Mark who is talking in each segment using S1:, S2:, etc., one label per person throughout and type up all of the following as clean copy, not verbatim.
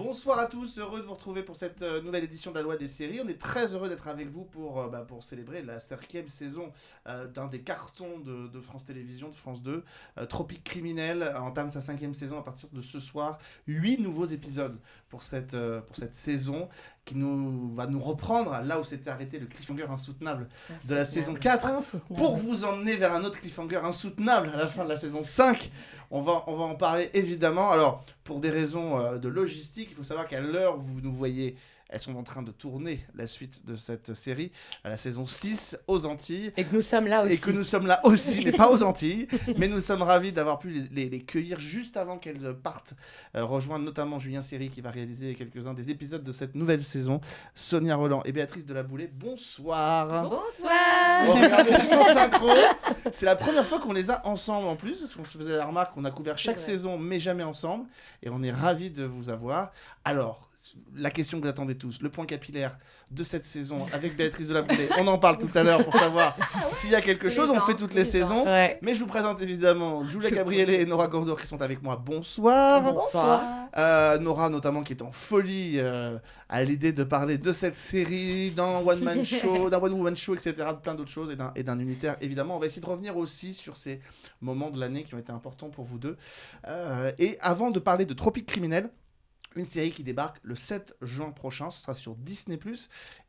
S1: Bonsoir à tous, heureux de vous retrouver pour cette nouvelle édition de la Loi des séries. On est très heureux d'être avec vous pour célébrer la 5e saison d'un des cartons de France Télévisions, de France 2. Tropique Criminel entame sa 5e saison à partir de ce soir. 8 nouveaux épisodes pour cette saison qui va nous reprendre là où s'était arrêté le cliffhanger insoutenable de la saison 4 pour vous emmener vers un autre cliffhanger insoutenable à la fin de la saison 5. On va en parler évidemment. Alors, pour des raisons de logistique, il faut savoir qu'à l'heure où vous nous voyez, elles sont en train de tourner la suite de cette série à la saison 6 aux Antilles.
S2: Et que nous sommes là aussi.
S1: Et que nous sommes là aussi, mais pas aux Antilles. Mais nous sommes ravis d'avoir pu les cueillir juste avant qu'elles partent, rejoindre notamment Julien Seri qui va réaliser quelques-uns des épisodes de cette nouvelle saison. Sonia Roland et Béatrice Delaboulée, bonsoir.
S3: Bonsoir.
S1: Bon, regardez, sans synchro. C'est la première fois qu'on les a ensemble en plus, parce qu'on se faisait la remarque qu'on a couvert chaque saison, mais jamais ensemble. Et on est ravis de vous avoir. Alors, la question que vous attendez tous, le point capillaire de cette saison avec Béatrice Delaboulée. On en parle tout à l'heure pour savoir s'il y a quelque chose. On fait toutes les saisons.
S2: Ouais.
S1: Mais je vous présente évidemment Julia Gabriele et Nora Gordour qui sont avec moi. Bonsoir.
S2: Bonsoir.
S1: Nora notamment qui est en folie à l'idée de parler de cette série, d'un one-man show, d'un one-woman show, etc. De plein d'autres choses et d'un unitaire évidemment. On va essayer de revenir aussi sur ces moments de l'année qui ont été importants pour vous deux. Et avant de parler de Tropique Criminel, une série qui débarque le 7 juin prochain, ce sera sur Disney+.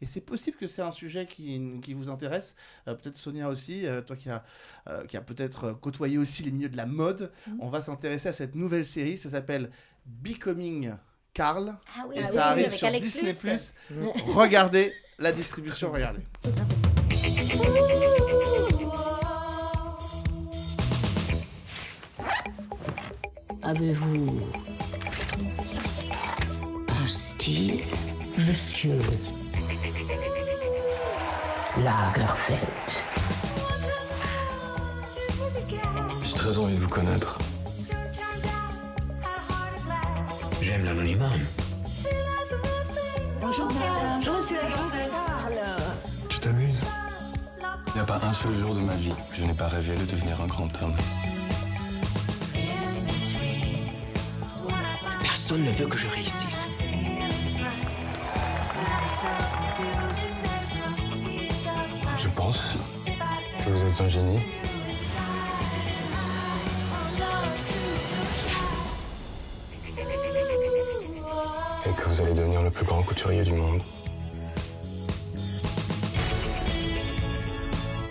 S1: Et c'est possible que c'est un sujet qui vous intéresse. Peut-être Sonia aussi, toi qui a peut-être côtoyé aussi les milieux de la mode. On va s'intéresser à cette nouvelle série, ça s'appelle Becoming Carl.
S3: Ah oui,
S1: et ça arrive sur
S3: Alex
S1: Disney+.
S3: Lutz.
S1: Regardez la distribution, regardez.
S4: Avez-vous un style, monsieur Lagerfeld?
S5: J'ai très envie de vous connaître.
S6: J'aime l'anonymat.
S4: Bonjour, madame. Je suis Lagerfeld.
S5: Tu t'amuses? Il n'y a pas un seul jour de ma vie que je n'ai pas rêvé de devenir un grand homme.
S6: Personne ne veut que je réussisse.
S5: Je pense que vous êtes un génie. Et que vous allez devenir le plus grand couturier du monde.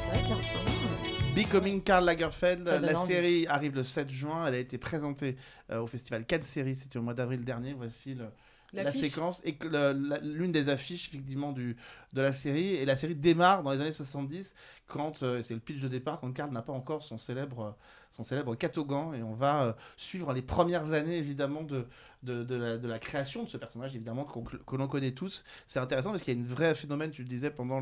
S3: C'est vrai que là, en ce moment,
S1: Becoming Karl Lagerfeld,
S2: Ça donne
S1: la
S2: envie.
S1: série arrive le 7 juin, elle a été présentée au festival Cannes Série, c'était au mois d'avril dernier, voici la séquence, et que l'une des affiches effectivement de la série, et la série démarre dans les années 70, quand, c'est le pitch de départ, quand Karl n'a pas encore son célèbre catogan, et on va suivre les premières années évidemment de la création de ce personnage évidemment que l'on connaît tous. C'est intéressant parce qu'il y a une vraie phénomène, tu le disais pendant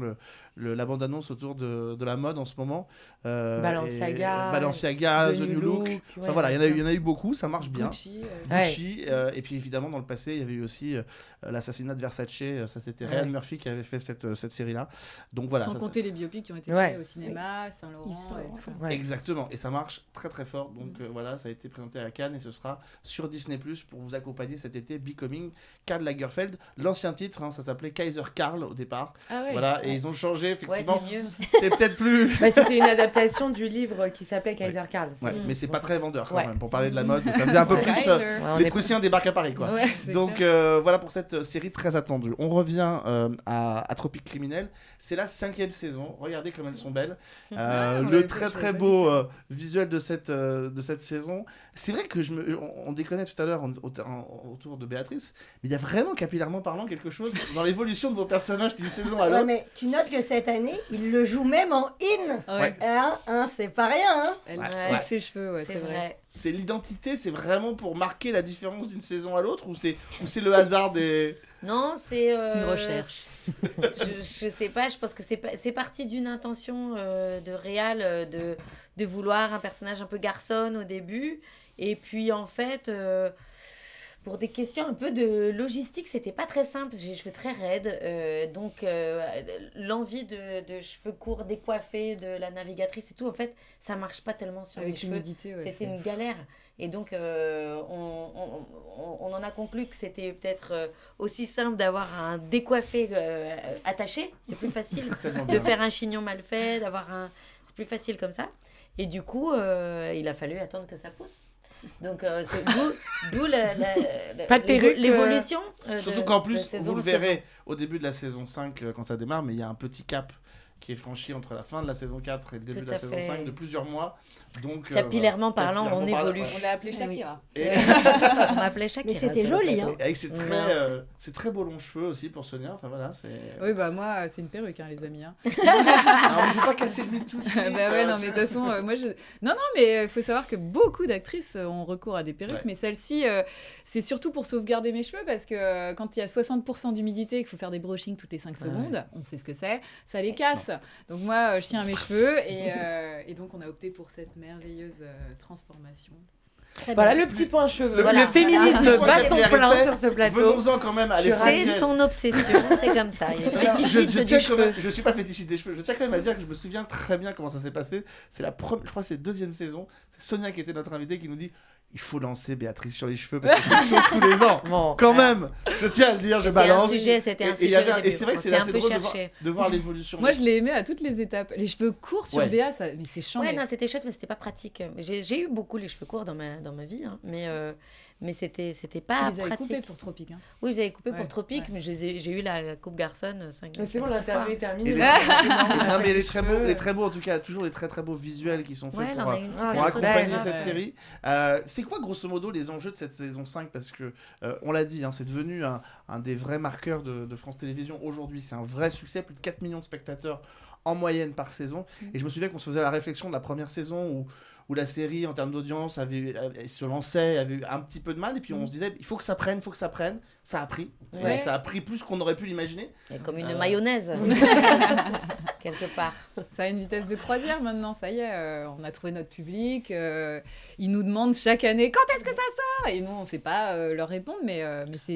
S1: la bande-annonce autour de la mode en ce moment. Balenciaga, The New Look. Enfin voilà, il y en a eu beaucoup, ça marche bien. Gucci, et puis évidemment dans le passé il y avait eu aussi l'assassinat de Versace, ça c'était Ryan Murphy qui avait fait cette série-là. Donc voilà.
S7: Sans
S1: ça,
S7: compter les biopics qui ont été
S2: Ouais.
S7: faits au cinéma, Saint-Laurent.
S2: Ouais.
S1: Exactement, et ça marche très très fort. Donc voilà, ça a été présenté à Cannes et ce sera sur Disney+ pour vous accompagner cet été. Becoming Karl Lagerfeld. L'ancien titre, ça s'appelait Kaiser Karl au départ.
S7: Ah ouais.
S1: Voilà, et ils ont changé
S3: ouais,
S1: effectivement.
S3: c'est mieux.
S1: C'est peut-être plus.
S2: Bah, c'était une adaptation du livre qui s'appelait Kaiser Karl.
S1: Ouais, mais c'est pas très vendeur quand
S2: Ouais.
S1: même pour parler de la mode. Ça faisait un peu
S2: Ouais.
S1: plus.
S2: Ouais, on
S1: Les
S2: est-
S1: Prussiens débarquent à Paris, quoi.
S7: Ouais, c'est
S1: Donc
S7: clair.
S1: voilà pour cette série très attendue. On revient à Tropique Criminel. C'est la 5e saison. Regardez comme elles sont belles.
S7: Ah, on
S1: Le
S7: l'avait
S1: très
S7: pas-
S1: très
S7: j'avais pas
S1: beau
S7: vu
S1: visuel de cette saison. C'est vrai que on déconnait tout à l'heure autour de Béatrice, mais il y a vraiment capillairement parlant quelque chose dans l'évolution de vos personnages d'une saison à
S3: Ouais,
S1: l'autre.
S3: mais tu notes que cette année, il le joue même en in.
S7: ça. Ouais.
S3: C'est pas rien. Hein.
S7: Elle
S1: Ouais.
S7: coupe
S1: Ouais.
S7: ses cheveux, ouais,
S3: C'est vrai.
S1: C'est l'identité, c'est vraiment pour marquer la différence d'une saison à l'autre ou c'est le hasard des.
S3: Non, c'est.
S7: C'est une recherche.
S3: je sais pas, je pense que c'est parti d'une intention de réal de vouloir un personnage un peu garçonne au début. Et puis en fait, Pour des questions un peu de logistique, c'était pas très simple. J'ai les cheveux très raides. Donc, l'envie de cheveux courts, décoiffés, de la navigatrice et tout, en fait, ça marche pas tellement sur mes
S7: Avec
S3: cheveux.
S7: l'humidité, ouais,
S3: C'était une galère. Et donc, on en a conclu que c'était peut-être aussi simple d'avoir un décoiffé attaché. C'est plus facile
S1: Tellement
S3: de
S1: bien.
S3: faire un chignon mal fait, c'est plus facile comme ça. Et du coup, il a fallu attendre que ça pousse. Donc, c'est d'où
S2: Pas de perruque,
S3: l'évolution.
S1: Surtout qu'en plus, vous le verrez au début de la saison 5 quand ça démarre, mais il y a un petit cap qui est franchi entre la fin de la saison 4 et le début
S3: Tout
S1: de la
S3: à
S1: saison
S3: fait.
S1: 5 de plusieurs mois. Donc,
S3: Capillairement parlant, on évolue.
S7: On l'a appelé
S3: Ah oui.
S7: Shakira.
S1: Et
S3: On m'appelait Shakira.
S8: Mais c'était
S3: sur le
S8: joli,
S3: plateau.
S8: hein.
S1: avec ses
S3: Merci.
S1: très beaux longs cheveux aussi pour Sonia. Enfin voilà, c'est.
S7: Oui, bah moi, c'est une perruque, hein, les amis. Hein.
S1: Alors, je ne veux pas casser le mythe tout de suite.
S7: Bah ouais, non, mais de toute façon, moi, Non, mais il faut savoir que beaucoup d'actrices ont recours à des perruques,
S1: Ouais.
S7: mais celle-ci, c'est surtout pour sauvegarder mes cheveux, parce que quand il y a 60% d'humidité et qu'il faut faire des brushings toutes les 5 secondes, on sait ce que c'est, ça les casse. Donc moi, je tiens à mes cheveux, et donc on a opté pour cette merveilleuse transformation.
S8: Très
S2: Voilà
S8: bien.
S2: le petit point cheveux.
S3: Voilà.
S2: Le féminisme
S1: Voilà.
S2: bat son
S1: Voilà.
S2: plein sur ce plateau.
S1: Venons-en quand même à
S3: C'est
S1: l'essentiel.
S3: son obsession, c'est comme ça. Il est
S1: Alors,
S3: fétichiste
S1: je
S3: du
S1: tiens quand
S3: cheveu.
S1: même, je suis pas fétichiste des cheveux. Je tiens quand même à dire que je me souviens très bien comment ça s'est passé. C'est je crois que c'est la deuxième saison. C'est Sonia qui était notre invitée qui nous dit il faut lancer Béatrice sur les cheveux parce que c'est quelque chose tous les ans.
S2: Bon.
S1: Quand même, je tiens à le dire, je
S3: C'était un
S1: balance.
S3: sujet, c'était un
S1: Et il y
S3: sujet.
S1: avait
S3: au
S1: et
S3: début.
S1: c'est vrai que
S3: On
S1: c'est
S3: s'est
S1: assez
S3: un peu
S1: drôle
S3: cherché.
S1: de voir l'évolution.
S7: Moi, je l'ai aimé à toutes les étapes. Les cheveux courts sur
S1: Ouais.
S7: Béa, mais c'est chiant.
S3: Ouais, non, c'était chouette, mais c'était pas pratique. J'ai eu beaucoup les cheveux courts dans ma vie, hein, mais c'était pas
S7: Tu les avais
S3: pratique.
S7: coupés pour Tropique. Hein.
S3: Oui, je les avais coupés
S7: Ouais,
S3: pour Tropique,
S7: ouais.
S3: mais j'ai eu la coupe garçonne 5
S2: Mais c'est bon, l'interview est
S1: Et
S2: terminée.
S1: les
S2: Le
S1: très- non, mais les très beaux,
S2: cheveux.
S1: les très beaux en tout cas, toujours les très très beaux visuels qui sont faits
S3: Ouais, là,
S1: pour,
S3: on a eu une
S2: pour
S3: super
S1: pour
S3: photo.
S1: accompagner
S2: Ouais,
S1: cette
S7: ouais.
S1: série. C'est quoi grosso modo les enjeux de cette saison 5 parce que on l'a dit, hein, c'est devenu un des vrais marqueurs de France Télévisions aujourd'hui. C'est un vrai succès, plus de 4 millions de spectateurs en moyenne par saison. Et je me souviens qu'on se faisait la réflexion de la première saison où la série en termes d'audience se lançait, avait eu un petit peu de mal et puis on se disait il faut que ça prenne, ça a pris.
S3: Ouais.
S1: Et ça a pris plus qu'on aurait pu l'imaginer.
S3: Il y a comme une mayonnaise, quelque part.
S7: Ça a une vitesse de croisière maintenant, ça y est, on a trouvé notre public, ils nous demandent chaque année quand est-ce que ça sort et nous on sait pas leur répondre, mais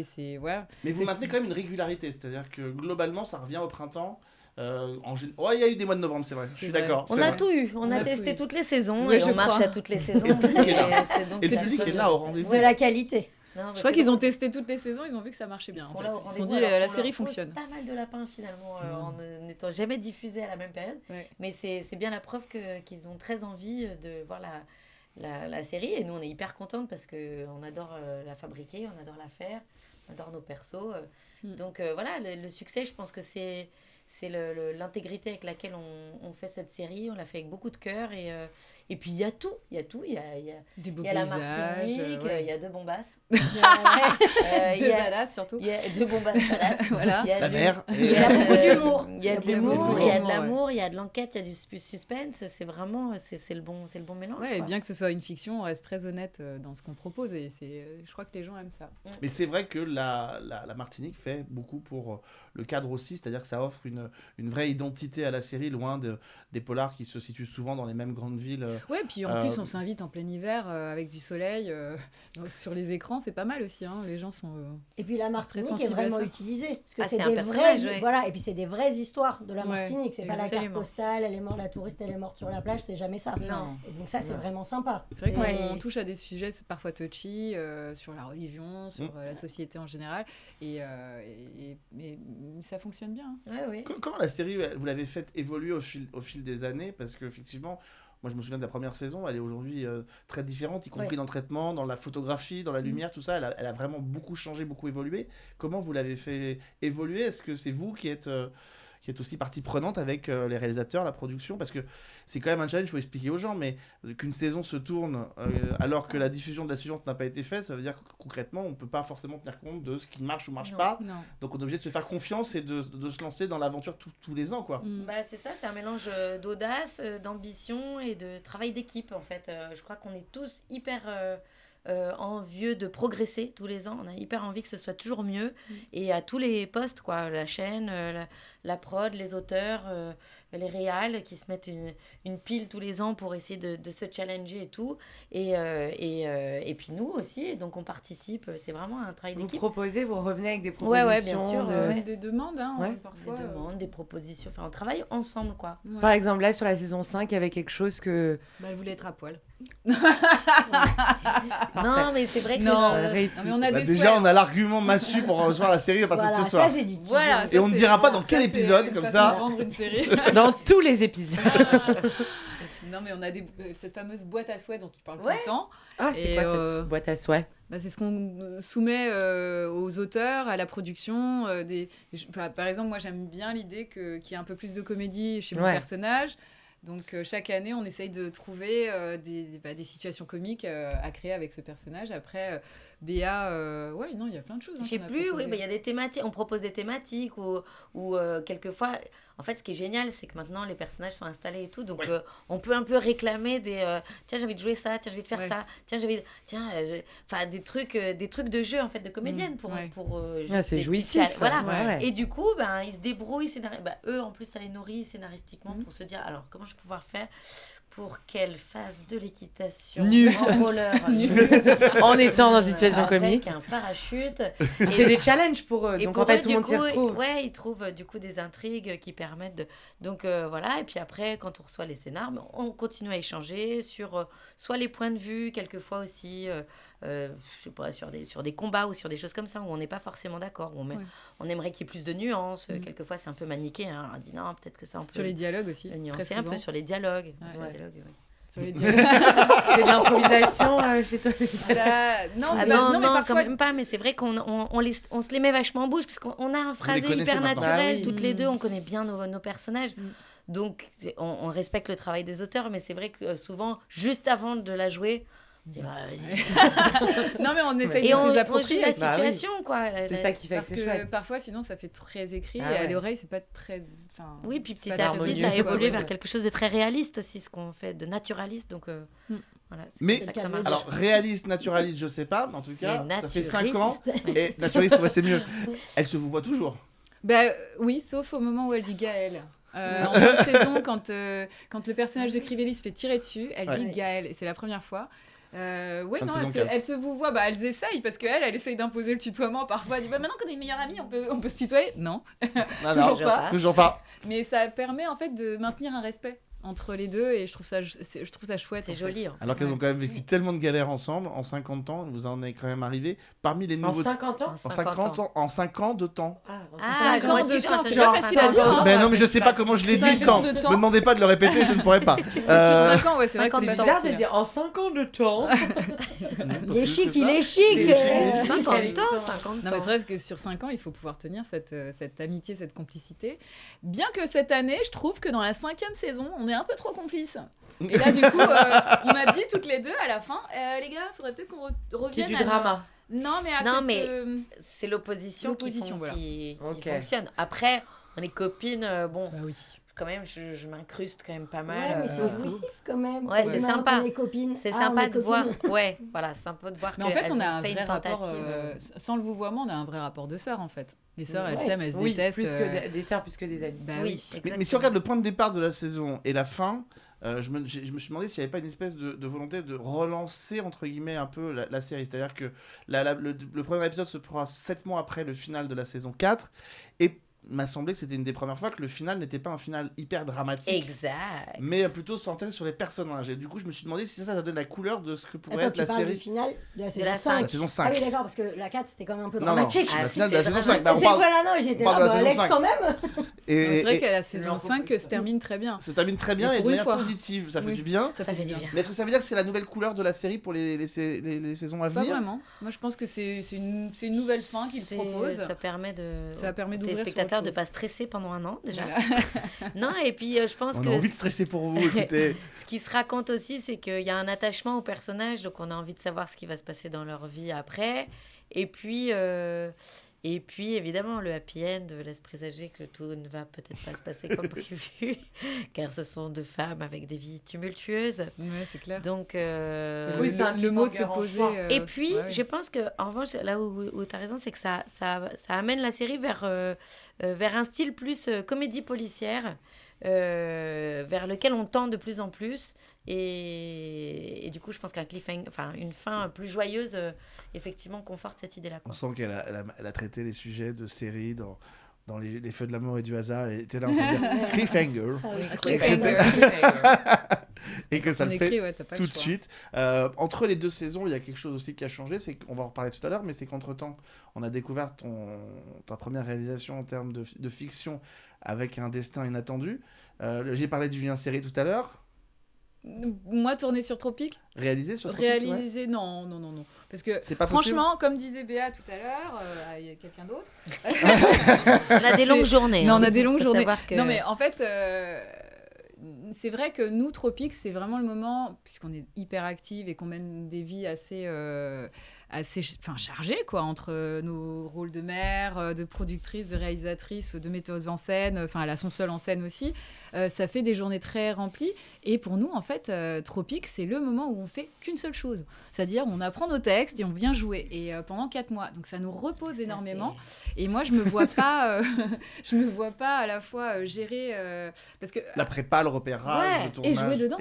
S7: c'est voilà.
S1: Mais vous
S7: C'est-
S1: maintenez quand même une régularité, c'est-à-dire que globalement ça revient au printemps. Il y a eu des mois de novembre, c'est vrai, je suis
S7: vrai.
S1: d'accord.
S3: On
S1: c'est
S3: a
S1: vrai.
S3: tout eu, on
S7: On
S3: a
S7: a
S3: testé
S7: tout eu.
S3: toutes les saisons
S7: Oui,
S3: et
S7: je
S3: on marche
S7: crois.
S3: à toutes les saisons.
S1: le public est là.
S3: c'est donc
S1: Et le
S3: ça
S1: public
S3: sonne
S1: est
S3: bien.
S1: là au rendez-vous.
S8: Ouais, la qualité.
S3: Non, mais
S7: Je crois
S3: c'est
S7: qu'ils
S3: bon.
S7: ont testé toutes les saisons, ils ont vu que ça marchait bien.
S3: Ils
S7: En
S3: sont
S7: fait.
S3: là au
S7: Ils se sont
S3: rendez-vous,
S7: dit
S3: alors
S7: la
S3: qu'on
S7: série
S3: leur pose
S7: fonctionne.
S3: pas mal de lapins finalement en n'étant jamais diffusés à la même période.
S7: Ouais.
S3: Mais c'est bien la preuve qu'ils ont très envie de voir la série. Et nous, on est hyper contentes parce qu'on adore la fabriquer, on adore la faire, on adore nos persos. Donc voilà, le succès, je pense que c'est l'intégrité avec laquelle on fait cette série. On l'a fait avec beaucoup de cœur. Et puis, il y a tout. Il y a
S7: Des beaux
S3: il y a la
S7: paysages,
S3: Martinique,
S7: ouais.
S3: il y a deux bombasses.
S7: Deux
S3: il y a
S7: badass surtout.
S3: il y a deux bombasses badass.
S7: Voilà.
S3: Il y a
S1: La
S3: de
S1: mer.
S3: il y a
S8: beaucoup d'humour.
S3: Il y a de
S7: Il y a beaucoup
S3: l'humour, il y a de
S7: d'humour,
S3: l'amour, il y a de l'enquête, il y a du suspense. C'est vraiment c'est le bon mélange.
S7: Ouais, et
S3: quoi.
S7: bien que ce soit une fiction, on reste très honnête dans ce qu'on propose et je crois que les gens aiment ça.
S1: Mais c'est vrai que la Martinique fait beaucoup pour le cadre aussi, c'est-à-dire que ça offre une vraie identité à la série, loin des polars qui se situent souvent dans les mêmes grandes villes.
S7: Ouais, puis en plus on s'invite en plein hiver avec du soleil sur les écrans, c'est pas mal aussi. Hein. Les gens sont.
S8: Et puis la Martinique est
S7: sensible à
S8: vraiment
S7: ça.
S8: utilisée. Parce que
S3: Ah,
S8: c'est
S3: c'est un
S8: des
S3: personnage,
S8: vraies,
S3: ouais.
S8: voilà, et puis c'est des vraies histoires de la
S7: Ouais,
S8: Martinique. C'est pas la carte
S3: absolument.
S8: postale, elle est morte, la touriste, elle est morte sur la plage, c'est jamais ça.
S3: Non.
S8: Et donc ça, c'est vraiment sympa.
S7: C'est vrai
S3: Ouais.
S7: qu'on touche à des sujets parfois touchy sur la religion, sur la société en général, mais ça fonctionne bien. Hein.
S3: Ouais, oui.
S1: Comment la série, vous l'avez fait évoluer au fil des années? Parce qu'effectivement, moi je me souviens de la première saison, elle est aujourd'hui très différente, y compris
S8: Ouais.
S1: dans le traitement, dans la photographie, dans la lumière, tout ça. Elle a vraiment beaucoup changé, beaucoup évolué. Comment vous l'avez fait évoluer? Est-ce que c'est vous qui êtes aussi partie prenante avec les réalisateurs, la production? Parce que c'est quand même un challenge, il faut expliquer aux gens, mais qu'une saison se tourne alors que la diffusion de la suivante n'a pas été faite, ça veut dire que concrètement, on ne peut pas forcément tenir compte de ce qui marche ou marche
S3: Non.
S1: pas.
S7: Non.
S1: Donc on est obligé de se faire confiance et de se lancer dans l'aventure tous les ans, quoi.
S7: Mm.
S3: Bah, c'est ça, c'est un mélange d'audace, d'ambition et de travail d'équipe en fait. Je crois qu'on est tous hyper envieux de progresser tous les ans. On a hyper envie que ce soit toujours mieux et à tous les postes, quoi. La chaîne, la prod, les auteurs, les réals qui se mettent une pile tous les ans pour essayer de se challenger et tout. Et puis nous aussi, donc on participe. C'est vraiment un travail
S2: Vous
S3: d'équipe.
S2: proposez, vous revenez avec des propositions.
S3: Ouais, bien sûr. Ouais.
S7: Des demandes, hein,
S2: Ouais.
S7: parfois.
S3: Des demandes, des propositions. Enfin, on travaille ensemble, quoi.
S7: Ouais.
S2: Par exemple, là, sur la saison 5, il y avait quelque chose que...
S7: Bah, elle voulait être à poil.
S3: Non, mais c'est vrai que...
S7: Non,
S2: réussi.
S7: non, mais on a
S1: Bah,
S7: des
S1: déjà,
S7: souhaits.
S1: on a l'argument massu pour voir la série à partir
S8: Voilà,
S1: de ce soir.
S8: ça c'est du
S7: Voilà,
S1: Et on ne dira pas dans quel épisode, comme ça.
S7: Vendre une série.
S2: Dans tous les épisodes.
S7: Non, mais on a cette fameuse boîte à souhaits dont tu parles
S3: Ouais.
S7: tout le temps.
S2: Ah, c'est
S7: Et,
S2: quoi cette boîte à souhait?
S7: Bah, c'est ce qu'on soumet aux auteurs, à la production. Par exemple, moi, j'aime bien l'idée qu'il y ait un peu plus de comédie chez mon
S2: Ouais.
S7: personnage. Donc, chaque année, on essaye de trouver des situations comiques à créer avec ce personnage. Après, Béa, ouais, non, il y a plein de choses.
S3: Je sais
S7: qu'on a
S3: plus, oui,
S7: proposées.
S3: il y a des thématiques. On propose des thématiques ou quelquefois. En fait, ce qui est génial, c'est que maintenant les personnages sont installés et tout, donc
S1: Ouais.
S3: on peut un peu réclamer des. Tiens, j'ai envie de jouer ça. Tiens, j'ai envie de faire
S7: Ouais.
S3: ça. Tiens, j'ai envie de. Tiens, enfin des trucs de jeu en fait de comédienne pour
S7: ouais.
S3: juste
S2: Ah, c'est
S3: des
S2: jouissif.
S3: petits voilà.
S2: Ouais, ouais.
S3: Et du coup, ben ils se débrouillent eux en plus ça les nourrit scénaristiquement pour se dire alors comment je vais pouvoir faire pour qu'elle fasse de l'équitation
S2: Nu.
S3: en roller
S2: En étant dans une situation
S3: avec
S2: comique.
S3: un parachute.
S2: C'est des challenges pour eux.
S3: Et
S2: Donc
S3: pour
S2: en fait,
S3: eux,
S2: tout le monde
S3: du
S2: s'y
S3: coup,
S2: retrouve.
S3: Ouais, ils trouvent du coup des intrigues qui permettent de. Donc voilà, et puis après, quand on reçoit les scénars, on continue à échanger sur soit les points de vue, quelquefois aussi, je sais pas, sur des combats ou sur des choses comme ça où on n'est pas forcément d'accord. On aimerait qu'il y ait plus de nuances. Quelquefois, c'est un peu manichéen. On dit non, peut-être que ça on peut
S7: Sur les dialogues aussi.
S3: le
S7: très
S3: nuancer un
S7: souvent.
S3: peu sur les dialogues.
S7: Ouais.
S3: Sur les
S2: Ouais.
S3: dialogues, ouais.
S7: Sur les dialogues.
S2: C'est de l'improvisation chez toi.
S7: Non,
S3: Ah
S7: c'est
S3: non,
S7: pas- mais
S3: non,
S7: parfois,
S3: quand même pas, mais c'est vrai qu'on on se les met vachement en bouche, parce qu'on a un phrasé
S1: connaissez
S3: hyper
S1: maintenant.
S3: naturel,
S2: Bah oui.
S3: toutes les deux, on connaît bien nos personnages.
S7: Mm.
S3: Donc, on respecte le travail des auteurs, mais c'est vrai que souvent, juste avant de la jouer, on dit, ah, vas-y.
S7: non, mais on essaye
S3: Et
S7: de
S3: on joue
S7: s'approprier.
S3: la
S2: Bah oui.
S3: situation, quoi.
S2: C'est ça qui fait
S7: Parce
S2: que c'est
S7: que
S2: chouette.
S7: parfois, sinon, ça fait très écrit
S2: Ah
S7: et à
S2: ouais.
S7: l'oreille, c'est pas très. Enfin,
S3: Oui, puis petit
S7: c'est pas
S3: à
S7: harmonieux,
S3: petit, ça a
S7: quoi,
S3: évolué
S7: ouais,
S3: vers
S7: ouais.
S3: quelque chose de très réaliste aussi, ce qu'on fait, de naturaliste. Donc,
S7: Mm.
S3: voilà, c'est
S1: Mais-
S3: comme ça que ça
S8: Alors,
S3: marche.
S1: Alors, réaliste, naturaliste, je sais pas, mais en tout cas,
S3: Mais
S1: ça fait 5 ans.
S3: naturiste.
S1: Et naturaliste, ouais, c'est mieux. Elle se vous voit toujours.
S7: Bah, oui, sauf au moment où elle dit Gaël. En fin de saison, quand le personnage de Crivelli se fait tirer dessus, elle
S1: Ouais.
S7: dit Gaël, et c'est la première fois. Ouais,
S1: Fin de
S7: non,
S1: saison
S7: elle
S1: 4.
S7: se vous voit, bah, elles essayent, parce qu'elle essaye d'imposer le tutoiement parfois. Elle dit, bah, maintenant qu'on est meilleures amies, on peut se tutoyer. Non,
S1: Non,
S7: toujours
S1: non,
S7: pas.
S1: toujours pas.
S7: Mais ça permet en fait de maintenir un respect entre les deux, et je trouve ça chouette.
S3: C'est
S7: en fait.
S3: joli. Hein.
S1: Alors qu'elles ont quand même vécu tellement de galères ensemble, en 50 ans, vous en êtes quand même arrivé. Parmi les
S2: En
S1: nouveaux...
S2: 50 ans
S1: En 50 ans, en 5 ans de temps.
S3: Ah,
S7: 5
S3: moi
S7: ans
S3: aussi,
S7: de
S3: j'ai
S7: temps,
S3: entendu
S7: c'est pas
S3: genre
S7: facile à
S3: 50
S7: dire.
S3: ans.
S7: hein.
S1: Ben non, mais je sais pas comment je l'ai dit
S7: 5
S1: sans.
S7: ans de temps.
S1: Me demandez pas de le répéter, je ne pourrais pas.
S7: Sur 5 ans, ouais, c'est vrai que
S3: 50
S7: c'est
S2: C'est
S3: ans.
S2: bizarre de
S7: facile.
S2: dire en 5 ans de temps.
S8: Il est chic, il est
S2: Il est
S8: chic.
S2: chic.
S3: 50
S2: Elle est
S3: ans,
S2: content.
S3: 50
S7: Non, mais
S3: ans.
S7: c'est vrai que sur 5 ans, il faut pouvoir tenir cette amitié, cette complicité. Bien que cette année, je trouve que dans la 5e saison, on est un peu trop complices. Et là, du coup, on a dit toutes les deux à la fin, les gars, faudrait peut-être qu'on
S2: Qui est
S7: revienne
S2: du
S7: à...
S2: drama.
S7: Non, mais à
S3: Non,
S7: cette,
S3: mais- C'est l'opposition
S7: voilà.
S3: qui
S2: Ok.
S3: fonctionne. Après, on est copines, bon,
S7: Bah oui.
S3: quand même, je m'incruste quand même pas mal.
S8: Ouais, mais c'est jouissif quand même.
S3: Ouais, c'est
S8: Maintenant
S3: sympa.
S8: qu'on est copines.
S3: C'est
S8: Ah, on
S3: sympa
S8: est
S3: de voir.
S8: copines.
S3: Ouais, voilà, c'est sympa de voir
S7: Mais en fait,
S3: qu'elles
S7: on a
S3: ont
S7: un
S3: fait
S7: vrai
S3: une
S7: rapport,
S3: tentative.
S7: sans le vouvoiement, on a un vrai rapport de sœurs, en fait. Les sœurs, elles
S8: Ouais.
S7: s'aiment, elles se
S2: Oui,
S7: détestent.
S2: plus que des sœurs, plus que des amis.
S7: Bah
S3: Oui,
S7: oui.
S1: Mais
S3: exactement.
S1: si on regarde le point de départ de la saison et la fin, je me suis demandé s'il n'y avait pas une espèce de volonté de relancer, entre guillemets, un peu la série. C'est-à-dire que le premier épisode se fera 7 mois après le final de la saison 4. Et il m'a semblé que c'était une des premières fois que le final n'était pas un final hyper dramatique.
S3: Exact.
S1: Mais plutôt centré sur les personnages. Et du coup, je me suis demandé si ça donne la couleur de ce que pourrait
S8: Attends,
S1: être
S8: tu
S1: la
S8: parles
S1: série.
S8: du final de la saison
S3: la
S8: 5.
S1: La saison 5.
S8: Ah oui, d'accord, parce que la 4, c'était quand même un peu
S1: Non,
S8: dramatique.
S1: non, la
S3: Ah,
S1: finale de la
S3: c'est
S1: saison
S3: dramatique.
S1: 5. Bah, on
S8: C'était
S1: parle,
S8: quoi là Non, j'étais
S1: on parle
S8: là,
S1: de la
S8: bah, Alex
S1: saison 5.
S8: quand même.
S7: C'est vrai
S1: et
S7: que la saison 5 se termine très bien.
S1: ça termine très bien
S7: Et
S1: et de
S7: pour une
S1: manière
S7: fois.
S1: positive. Ça fait
S7: Oui.
S1: du bien.
S3: Ça fait du bien.
S1: Mais est-ce que ça veut dire que c'est la nouvelle couleur de la série pour les saisons à
S7: Pas
S1: venir?
S7: vraiment. Moi, je pense que c'est une nouvelle fin qu'il propose.
S3: Ça permet
S7: Ça permet
S3: aux
S7: d'ouvrir sur
S3: téléspectateurs
S7: autre
S3: de
S7: chose.
S3: pas stresser pendant un an déjà.
S7: Voilà.
S3: Non, et puis je pense
S1: On
S3: que
S1: a envie de stresser pour vous, écoutez.
S3: ce qui se raconte aussi, c'est qu'il y a un attachement aux personnages, donc on a envie de savoir ce qui va se passer dans leur vie après. Et puis évidemment, le happy end laisse présager que tout ne va peut-être pas se passer comme prévu, car ce sont deux femmes avec des vies tumultueuses.
S7: Ouais, c'est clair.
S3: Donc,
S2: Oui, c'est un
S7: le mot de se
S2: cliffhanger en
S7: poser.
S2: soi.
S3: et puis,
S7: ouais.
S3: je pense que en revanche, là où tu as raison, c'est que ça amène la série vers un style plus comédie policière. vers lequel on tend de plus en plus. Et du coup, je pense qu'un cliffhanger, enfin une fin plus joyeuse, effectivement, conforte cette idée-là.
S1: On sent qu'elle a traité les sujets de séries dans les Feux de l'amour et du hasard. Elle était là en train de dire cliffhanger. Et que ça le fait tout de suite. Entre les deux saisons, il y a quelque chose aussi qui a changé. C'est qu'on va en reparler tout à l'heure, mais c'est qu'entre-temps, on a découvert ta première réalisation en termes de fiction avec un destin inattendu. J'ai parlé de Julien Serry tout à l'heure.
S7: Moi, tourné sur Tropique.
S1: Réalisé sur Tropique,
S7: ouais. Non. Parce que,
S1: c'est pas
S7: franchement, comme disait Béa tout à l'heure, il y a quelqu'un d'autre.
S3: On a des longues journées.
S7: Non, on a des longues journées.
S3: Que...
S7: Non, mais en fait, c'est vrai que nous, Tropique, c'est vraiment le moment, puisqu'on est hyper active et qu'on mène des vies assez chargées, quoi, entre nos rôles de mère, de productrice, de réalisatrice, de metteuse en scène, enfin, elle a son seul en scène aussi. Ça fait des journées très remplies. Et pour nous, en fait, Tropique, c'est le moment où on fait qu'une seule chose. C'est-à-dire, on apprend nos textes et on vient jouer. Et pendant 4 mois. Donc, ça nous repose énormément. Et moi, je me vois pas à la fois gérer... parce que,
S1: la prépa, le repérage, le tournage.
S7: Et jouer dedans.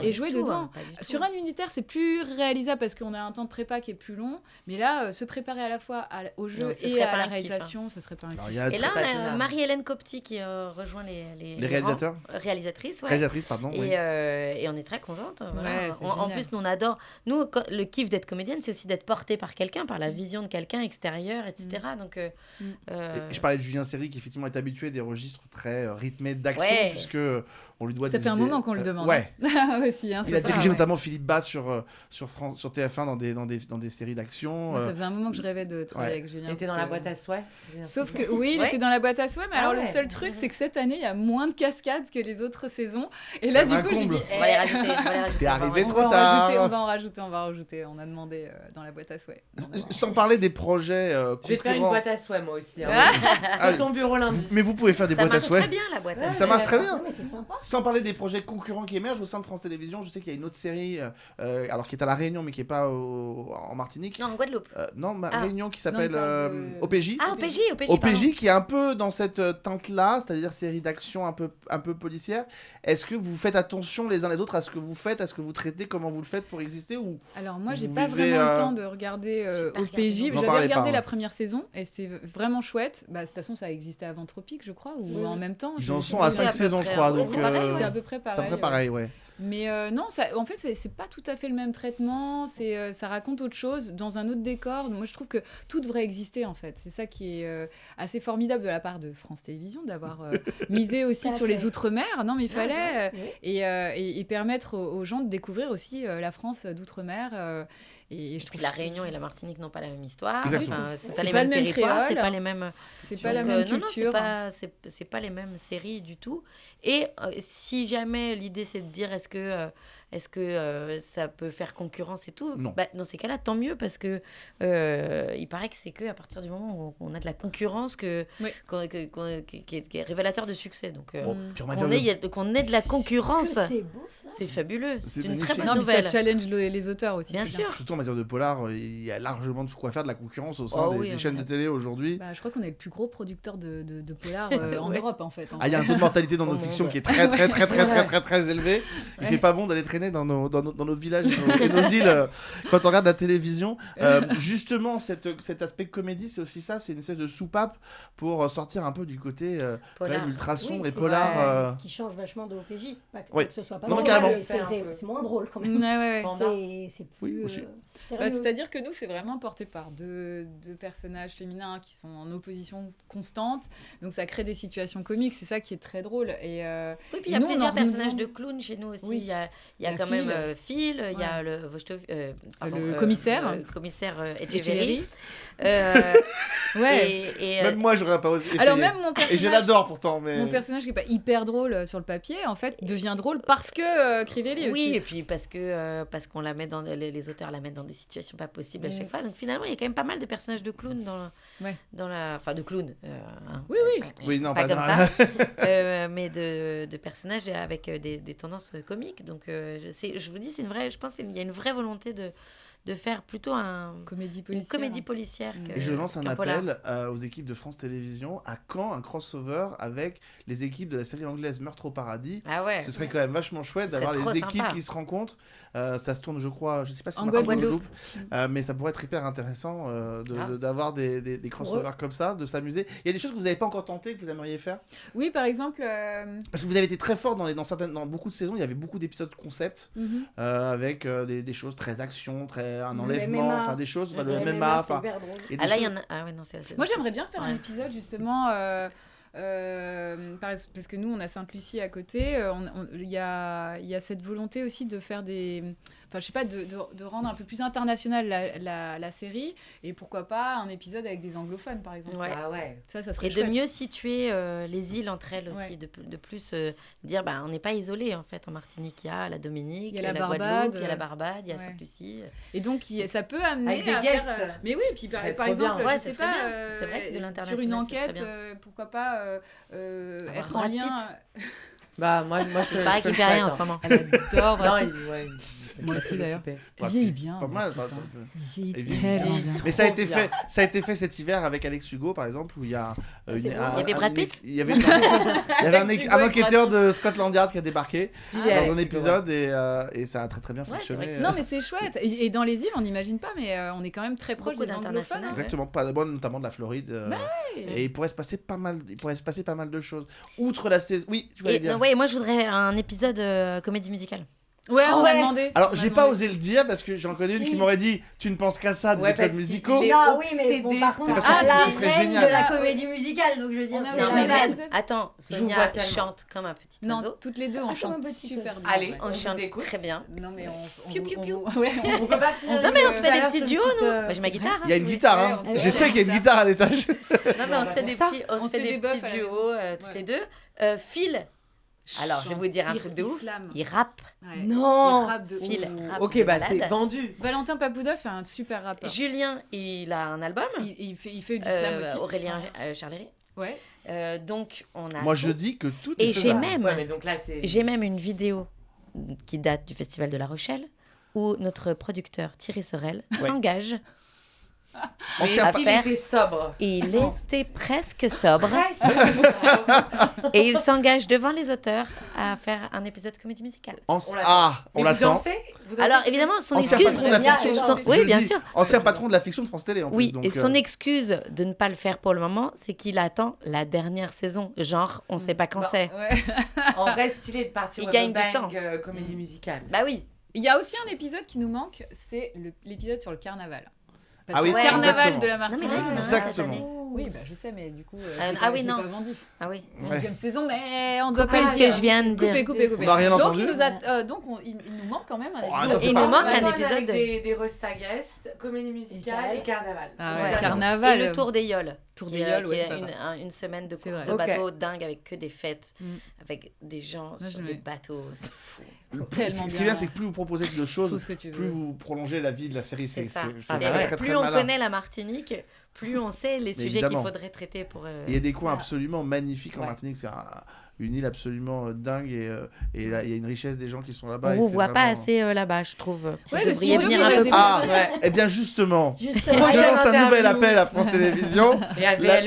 S3: Et jouer dedans.
S7: Sur un unitaire, c'est plus réalisable parce qu'on a un temps de prépa qui est plus long. Mais là, se préparer à la fois au jeu et à la réalisation, ça serait pas un kiff.
S3: Et là, on a Marie-Hélène Copty qui rejoint les
S1: réalisateurs.
S3: Réalisatrice, ouais.
S1: Réalisatrice, pardon.
S3: Et on est très contente. Voilà. En plus, nous, on adore. Nous, le kiff d'être comédienne, c'est aussi d'être portée par quelqu'un, par la vision de quelqu'un extérieur, etc. Donc,
S1: je parlais de Julien Serry qui effectivement est habitué des registres très rythmés d'action, puisque on lui doit
S7: ça fait un moment qu'on le demande.
S1: Ouais.
S7: Aussi, hein,
S1: il a dirigé notamment Philippe Bas sur TF1 dans des séries d'action.
S7: Moi, ça faisait un moment que je rêvais de travailler avec Julien.
S2: Il était dans la boîte à souhait.
S7: Sauf que oui, il était dans la boîte à souhait, mais alors le seul truc, c'est que cette année, il y a moins de cascades que les autres saisons. Et là, du coup, j'ai dit,
S3: on va les rajouter.
S1: T'es arrivé trop tard.
S7: On va en rajouter. On a demandé dans la boîte à souhait.
S1: Sans parler des projets concurrents.
S2: Je vais te faire une boîte à souhait, moi aussi. Sur ton bureau lundi.
S1: Mais vous pouvez faire des boîtes à souhait.
S3: Ça marche très bien, la boîte à souhait.
S1: Ça marche très bien.
S8: Mais c'est sympa.
S1: Sans parler des projets concurrents qui émergent au sein de France Télévisions, je sais qu'il y a une autre série, alors qui est à La Réunion, mais qui n'est pas en Martinique.
S3: Non, en Guadeloupe.
S1: Non, Réunion, qui s'appelle OPJ.
S3: Ah, OPJ.
S1: OPJ, qui est un peu dans cette teinte-là, c'est-à-dire série d'action un peu policière. Est-ce que vous faites attention les uns les autres à ce que vous faites, à ce que vous traitez, comment vous le faites pour exister ou...
S7: Alors moi, j'ai pas vraiment le temps de regarder OPJ. J'avais regardé la première saison et c'était vraiment chouette. De toute façon, ça existait avant Tropique, je crois, ou en même temps.
S1: Ils en sont à 5 saisons, je crois. Donc
S7: c'est à peu près pareil.
S1: C'est à peu près pareil, ouais.
S7: Mais non, en fait, c'est pas tout à fait le même traitement. Ça raconte autre chose dans un autre décor. Moi, je trouve que tout devrait exister, en fait. C'est ça qui est assez formidable de la part de France Télévisions, d'avoir misé aussi sur les Outre-mer. Non, mais il fallait. Et permettre aux gens de découvrir aussi la France d'Outre-mer. Et je trouve
S3: la Réunion et la Martinique n'ont pas la même histoire.
S1: C'est
S3: pas les mêmes territoires, c'est pas les mêmes.
S7: C'est pas la même culture.
S3: Non, c'est pas les mêmes séries du tout. Et si jamais l'idée c'est de dire est-ce que ça peut faire concurrence et tout, dans ces cas-là, tant mieux, parce que il paraît que c'est qu'à partir du moment où on a de la concurrence qui est révélateur de succès. Donc qu'on ait de la concurrence, c'est fabuleux. C'est une très bonne nouvelle.
S7: Ça challenge les auteurs aussi.
S3: Bien sûr.
S1: Surtout en matière de polar, il y a largement de quoi faire de la concurrence au sein des chaînes de télé aujourd'hui.
S7: Je crois qu'on est le plus gros producteur de polar en Europe, en fait.
S1: Il y a un taux de mortalité dans nos fictions qui est très élevé. Il fait pas bon d'aller traîner dans nos villages et nos îles quand on regarde la télévision. Justement, cet aspect comédie, c'est aussi ça, c'est une espèce de soupape pour sortir un peu du côté ultra sombre et polar.
S8: Ce qui change vachement de OPJ. Pas que ce soit pas
S1: drôle,
S8: c'est moins drôle quand même. C'est plus
S7: c'est-à-dire que nous, c'est vraiment porté par deux personnages féminins qui sont en opposition constante. Donc ça crée des situations comiques, c'est ça qui est très drôle. Et
S3: puis il y a plusieurs personnages de clowns chez nous aussi. Il y a quand même Phil, il y a le
S7: commissaire.
S3: Le commissaire Etcheverry.
S1: Même moi, j'aurais pas osé.
S7: Alors même mon personnage,
S1: et je l'adore pourtant. Mais...
S7: Mon personnage qui est pas hyper drôle sur le papier, en fait, devient drôle parce que Crivelli aussi.
S3: Oui, et puis parce qu'on la met les auteurs la mettent dans des situations pas possibles à chaque fois. Donc finalement, il y a quand même pas mal de personnages de clowns de clowns.
S1: Oui, non,
S3: pas comme ça. Mais de personnages avec des tendances comiques. Donc je vous dis, je pense qu'il y a une vraie volonté de faire plutôt une comédie policière.
S1: Et je lance un appel aux équipes de France Télévisions. À quand un crossover avec les équipes de la série anglaise Meurtre au Paradis?
S3: Ah ouais.
S1: Ce serait quand même vachement chouette d'avoir les équipes qui se rencontrent. Ça se tourne, je crois, je sais pas si
S3: en
S1: Guadeloupe, mais ça pourrait être hyper intéressant d'avoir des crossovers comme ça, de s'amuser. Il y a des choses que vous n'avez pas encore tentées, que vous aimeriez faire?
S7: Oui, par exemple...
S1: Parce que vous avez été très fort dans beaucoup de saisons, il y avait beaucoup d'épisodes concept, avec des choses très action, un enlèvement, enfin des choses, le MMA.
S3: Ah là, il y en a... Ah ouais, non, c'est la saison.
S7: Moi, j'aimerais bien faire un épisode, justement... parce que nous on a Sainte-Lucie à côté, il y a cette volonté aussi de faire de rendre un peu plus international la série, et pourquoi pas un épisode avec des anglophones par exemple. Ça serait chouette.
S3: De mieux situer les îles entre elles aussi, de plus dire on n'est pas isolé en fait. En Martinique il y a la Dominique, il y a la Guadeloupe, il y a la Barbade, il y a Sainte-Lucie,
S7: et donc ça peut amener
S2: avec des guests.
S7: Mais oui, puis par exemple je sais pas,
S3: c'est vrai que de l'international,
S7: sur une enquête pourquoi pas être en lien.
S2: Moi je
S3: pareil qu'il fait rien en ce moment.
S7: Elle adore.
S2: Moi aussi d'ailleurs.
S7: Il vieillit bien.
S1: Pas mal.
S7: Il vieillit tellement bien.
S1: Mais ça a été fait cet hiver avec Alex Hugo par exemple, où il y a
S3: il y avait Brad Pitt.
S1: Il y avait un enquêteur de Scotland Yard qui a débarqué dans un épisode et ça a très très bien fonctionné.
S7: Non mais c'est chouette. Et dans les îles on n'imagine pas, mais on est quand même très proche des anglophones.
S1: Exactement, notamment de la Floride. Et il pourrait se passer pas mal de choses. Outre la saison. Oui, tu voulais dire.
S3: Oui, moi je voudrais un épisode comédie musicale.
S7: Ouais, on m'a demandé.
S1: Alors, j'ai pas osé le dire parce que j'en connais une qui m'aurait dit tu ne penses qu'à ça, des épisodes musicaux.
S8: Non, oui, mais bon, par contre,
S1: ce serait génial.
S8: De la comédie musicale, donc je veux dire,
S3: Attends, Sonia chante comme un petit oiseau.
S7: Non, toutes les deux, on chante super bien.
S2: Allez,
S3: on chante très bien.
S7: Non, mais
S3: on
S2: peut pas finir.
S3: Non, mais on se fait des petits duos, nous. J'ai ma guitare.
S1: Il y a une guitare, hein. Je sais qu'il y a une guitare à l'étage.
S3: Non, mais on se fait des petits duos toutes les deux. Phil. Alors, je vais vous dire un truc de ouf. Il rappe.
S8: Non.
S3: Il rappe de Phil.
S2: Ok, c'est vendu.
S7: Valentin Papoudov est un super rappeur.
S3: Julien, il a un album.
S7: Il fait du slam aussi.
S3: Aurélien Charléry.
S7: Ouais.
S3: Donc, on a.
S1: Moi, je dis que tout est
S3: faisable.
S2: Et
S3: j'ai même une vidéo qui date du Festival de La Rochelle où notre producteur Thierry Sorel s'engage.
S2: Il était sobre.
S3: Il était presque sobre. Et il s'engage devant les auteurs à faire un épisode comédie musicale.
S1: On l'attend.
S3: Alors évidemment, son
S1: ancien
S3: excuse.
S1: Patron de la fiction,
S3: oui, bien sûr.
S1: Ancien patron de la fiction de France Télé. En
S3: oui,
S1: plus, donc,
S3: et son excuse de ne pas le faire pour le moment, c'est qu'il attend la dernière saison. Genre, on ne sait pas quand c'est.
S7: Ouais.
S2: En vrai, stylé de partir.
S3: Il gagne du temps.
S2: Comédie musicale.
S3: Bah oui.
S7: Il y a aussi un épisode qui nous manque, c'est l'épisode sur le carnaval.
S1: Parce que
S7: le carnaval de la Martinique.
S1: Exactement.
S7: Oui, je sais, mais du coup,
S3: oui, non.
S7: pas vendu.
S3: Ah oui.
S7: Deuxième saison, mais on doit pas
S3: le dire. Ce que je viens de dire.
S7: Couper.
S1: On n'a rien entendu.
S7: Il nous manque quand même un épisode.
S3: Il nous manque un épisode
S2: des Resta Guest, comédie musicale et carnaval.
S7: Carnaval.
S3: Et le Tour des Yoles.
S7: Tour des Yoles,
S3: qui est une semaine de course de bateau dingue avec que des fêtes, avec des gens sur des bateaux. C'est fou.
S1: Ce qui est bien, c'est que plus vous proposez de choses, plus vous prolongez la vie de la série. C'est très
S3: plus on connaît la Martinique, plus on sait les sujets qu'il faudrait traiter pour.
S1: Il y a des coins absolument magnifiques en Martinique. C'est une île absolument dingue et là, il y a une richesse des gens qui sont là-bas.
S3: On vous voit pas assez là-bas, je trouve. Vous devriez
S7: studio,
S3: venir un peu plus.
S1: Eh bien justement, je lance un nouvel appel à France Télévisions.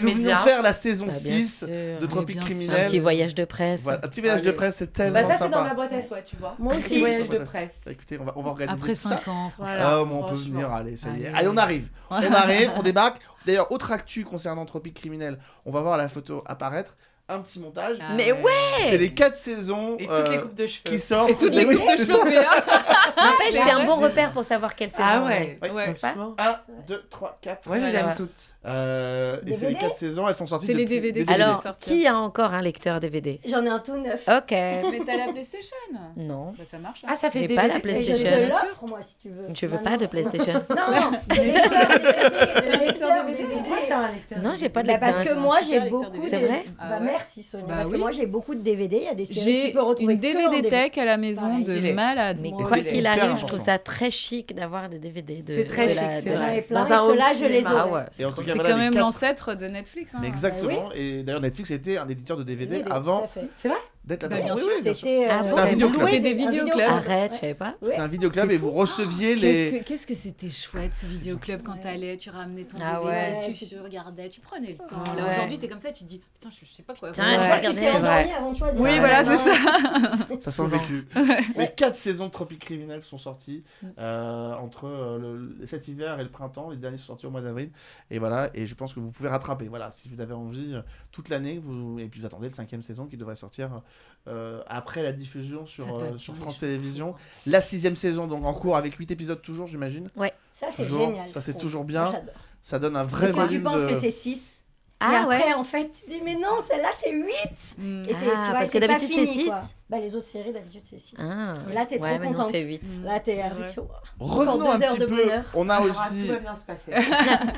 S1: Nous venons faire la saison 6 de Tropique Criminel.
S3: Un petit voyage de presse.
S1: Voilà, un petit voyage de presse, c'est tellement sympa.
S2: Ça, c'est dans ma boîte à soie, tu vois.
S3: Moi aussi.
S2: Voyage de presse.
S1: Écoutez, on va organiser
S7: après
S1: tout ça.
S7: 5 ans.
S1: Voilà, on peut venir, allez, ça y est. Allez, on arrive, on débarque. D'ailleurs, autre actu concernant Tropique Criminel, on va voir la photo apparaître. Un petit montage.
S3: Mais ouais.
S1: C'est les 4 saisons
S2: et toutes les coupes de cheveux
S1: qui sortent.
S7: Et toutes les coupes de cheveux.
S3: N'empêche, c'est un bon repère pour savoir quelle saison.
S2: Ah ouais.
S1: 1, 2, 3, 4.
S2: Moi, je les aime toutes.
S1: Et c'est les 4 saisons, elles sont sorties.
S7: C'est les DVD.
S3: Alors, qui a encore un lecteur DVD?
S8: J'en ai un tout neuf.
S3: Ok.
S7: Mais t'as la PlayStation?
S3: Non.
S7: Bah, ça marche.
S2: Ah, ça fait
S3: J'ai pas la PlayStation.
S8: Je te l'offre, moi, si tu veux.
S3: Je veux pas de PlayStation.
S8: Non,
S3: non, j'ai pas de lecteur.
S8: Parce que moi, j'ai beaucoup.
S3: C'est vrai?
S8: Bah merci Sonia. Parce que moi, j'ai beaucoup de DVD. Il y a des séries que
S7: J'ai
S8: tu peux retrouver
S7: une DVD tech à la maison de malade.
S3: Mais quoi qu'il arrive, je trouve ça très chic d'avoir des DVD de.
S2: C'est très chic, c'est vrai.
S8: Ceux-là, je les ai.
S1: C'est
S7: quand même l'ancêtre de Netflix.
S1: Mais exactement. Et d'ailleurs, Netflix était un éditeur de DVD avant.
S2: C'est vrai?
S1: d'être là.
S7: Bien sûr.
S8: C'était
S1: un vidéoclub.
S7: C'était des vidéoclubs.
S3: Arrête, je savais pas.
S1: C'était un vidéoclub et vous receviez les...
S7: Qu'est-ce que c'était chouette ce vidéoclub quand t'allais, tu ramenais ton
S3: Ah
S7: DVD,
S3: ouais.
S7: tu regardais, tu prenais le temps.
S3: Ouais.
S7: Là aujourd'hui t'es comme ça, tu te dis putain je sais pas quoi.
S3: Putain, je vais
S8: Tu
S3: regarder.
S8: t'es endormi avant de choisir.
S7: Oui voilà c'est ça.
S1: Ça sent le vécu. Mais 4 saisons de Tropique Criminel sont sorties entre cet hiver et le printemps. Les derniers sont sortis au mois d'avril. Et voilà, et je pense que vous pouvez rattraper. Voilà, si vous avez envie, toute l'année, et puis vous attendez le 5e saison qui devrait sortir après la diffusion sur France Télévisions. La 6e saison, donc en cours avec 8 épisodes toujours, j'imagine.
S3: Ouais.
S8: Ça, c'est
S1: Toujours,
S8: génial.
S1: ça, c'est
S8: je
S1: toujours
S8: trouve.
S1: bien.
S8: Moi, j'adore.
S1: Ça donne un vrai
S8: Et quand tu
S1: volume
S8: penses
S1: de...
S8: que c'est 6, et
S3: Ah
S8: après,
S3: ouais.
S8: en fait, tu dis, mais non, celle-là, c'est 8. Et tu vois,
S3: parce que
S8: c'est pas
S3: d'habitude, c'est
S8: fini,
S3: 6.
S8: quoi. Bah, les autres séries, d'habitude, c'est 6.
S3: Ah.
S8: Et là, t'es
S3: Ouais,
S8: trop
S3: mais nous, on
S8: contente.
S3: fait 8.
S8: Là, t'es
S7: C'est
S8: avec
S7: vrai.
S1: Revenons un
S8: 2 heures
S1: petit
S8: de
S1: peu.
S8: bonheur.
S1: On a
S2: Alors,
S1: aussi,
S2: tout va bien se passer.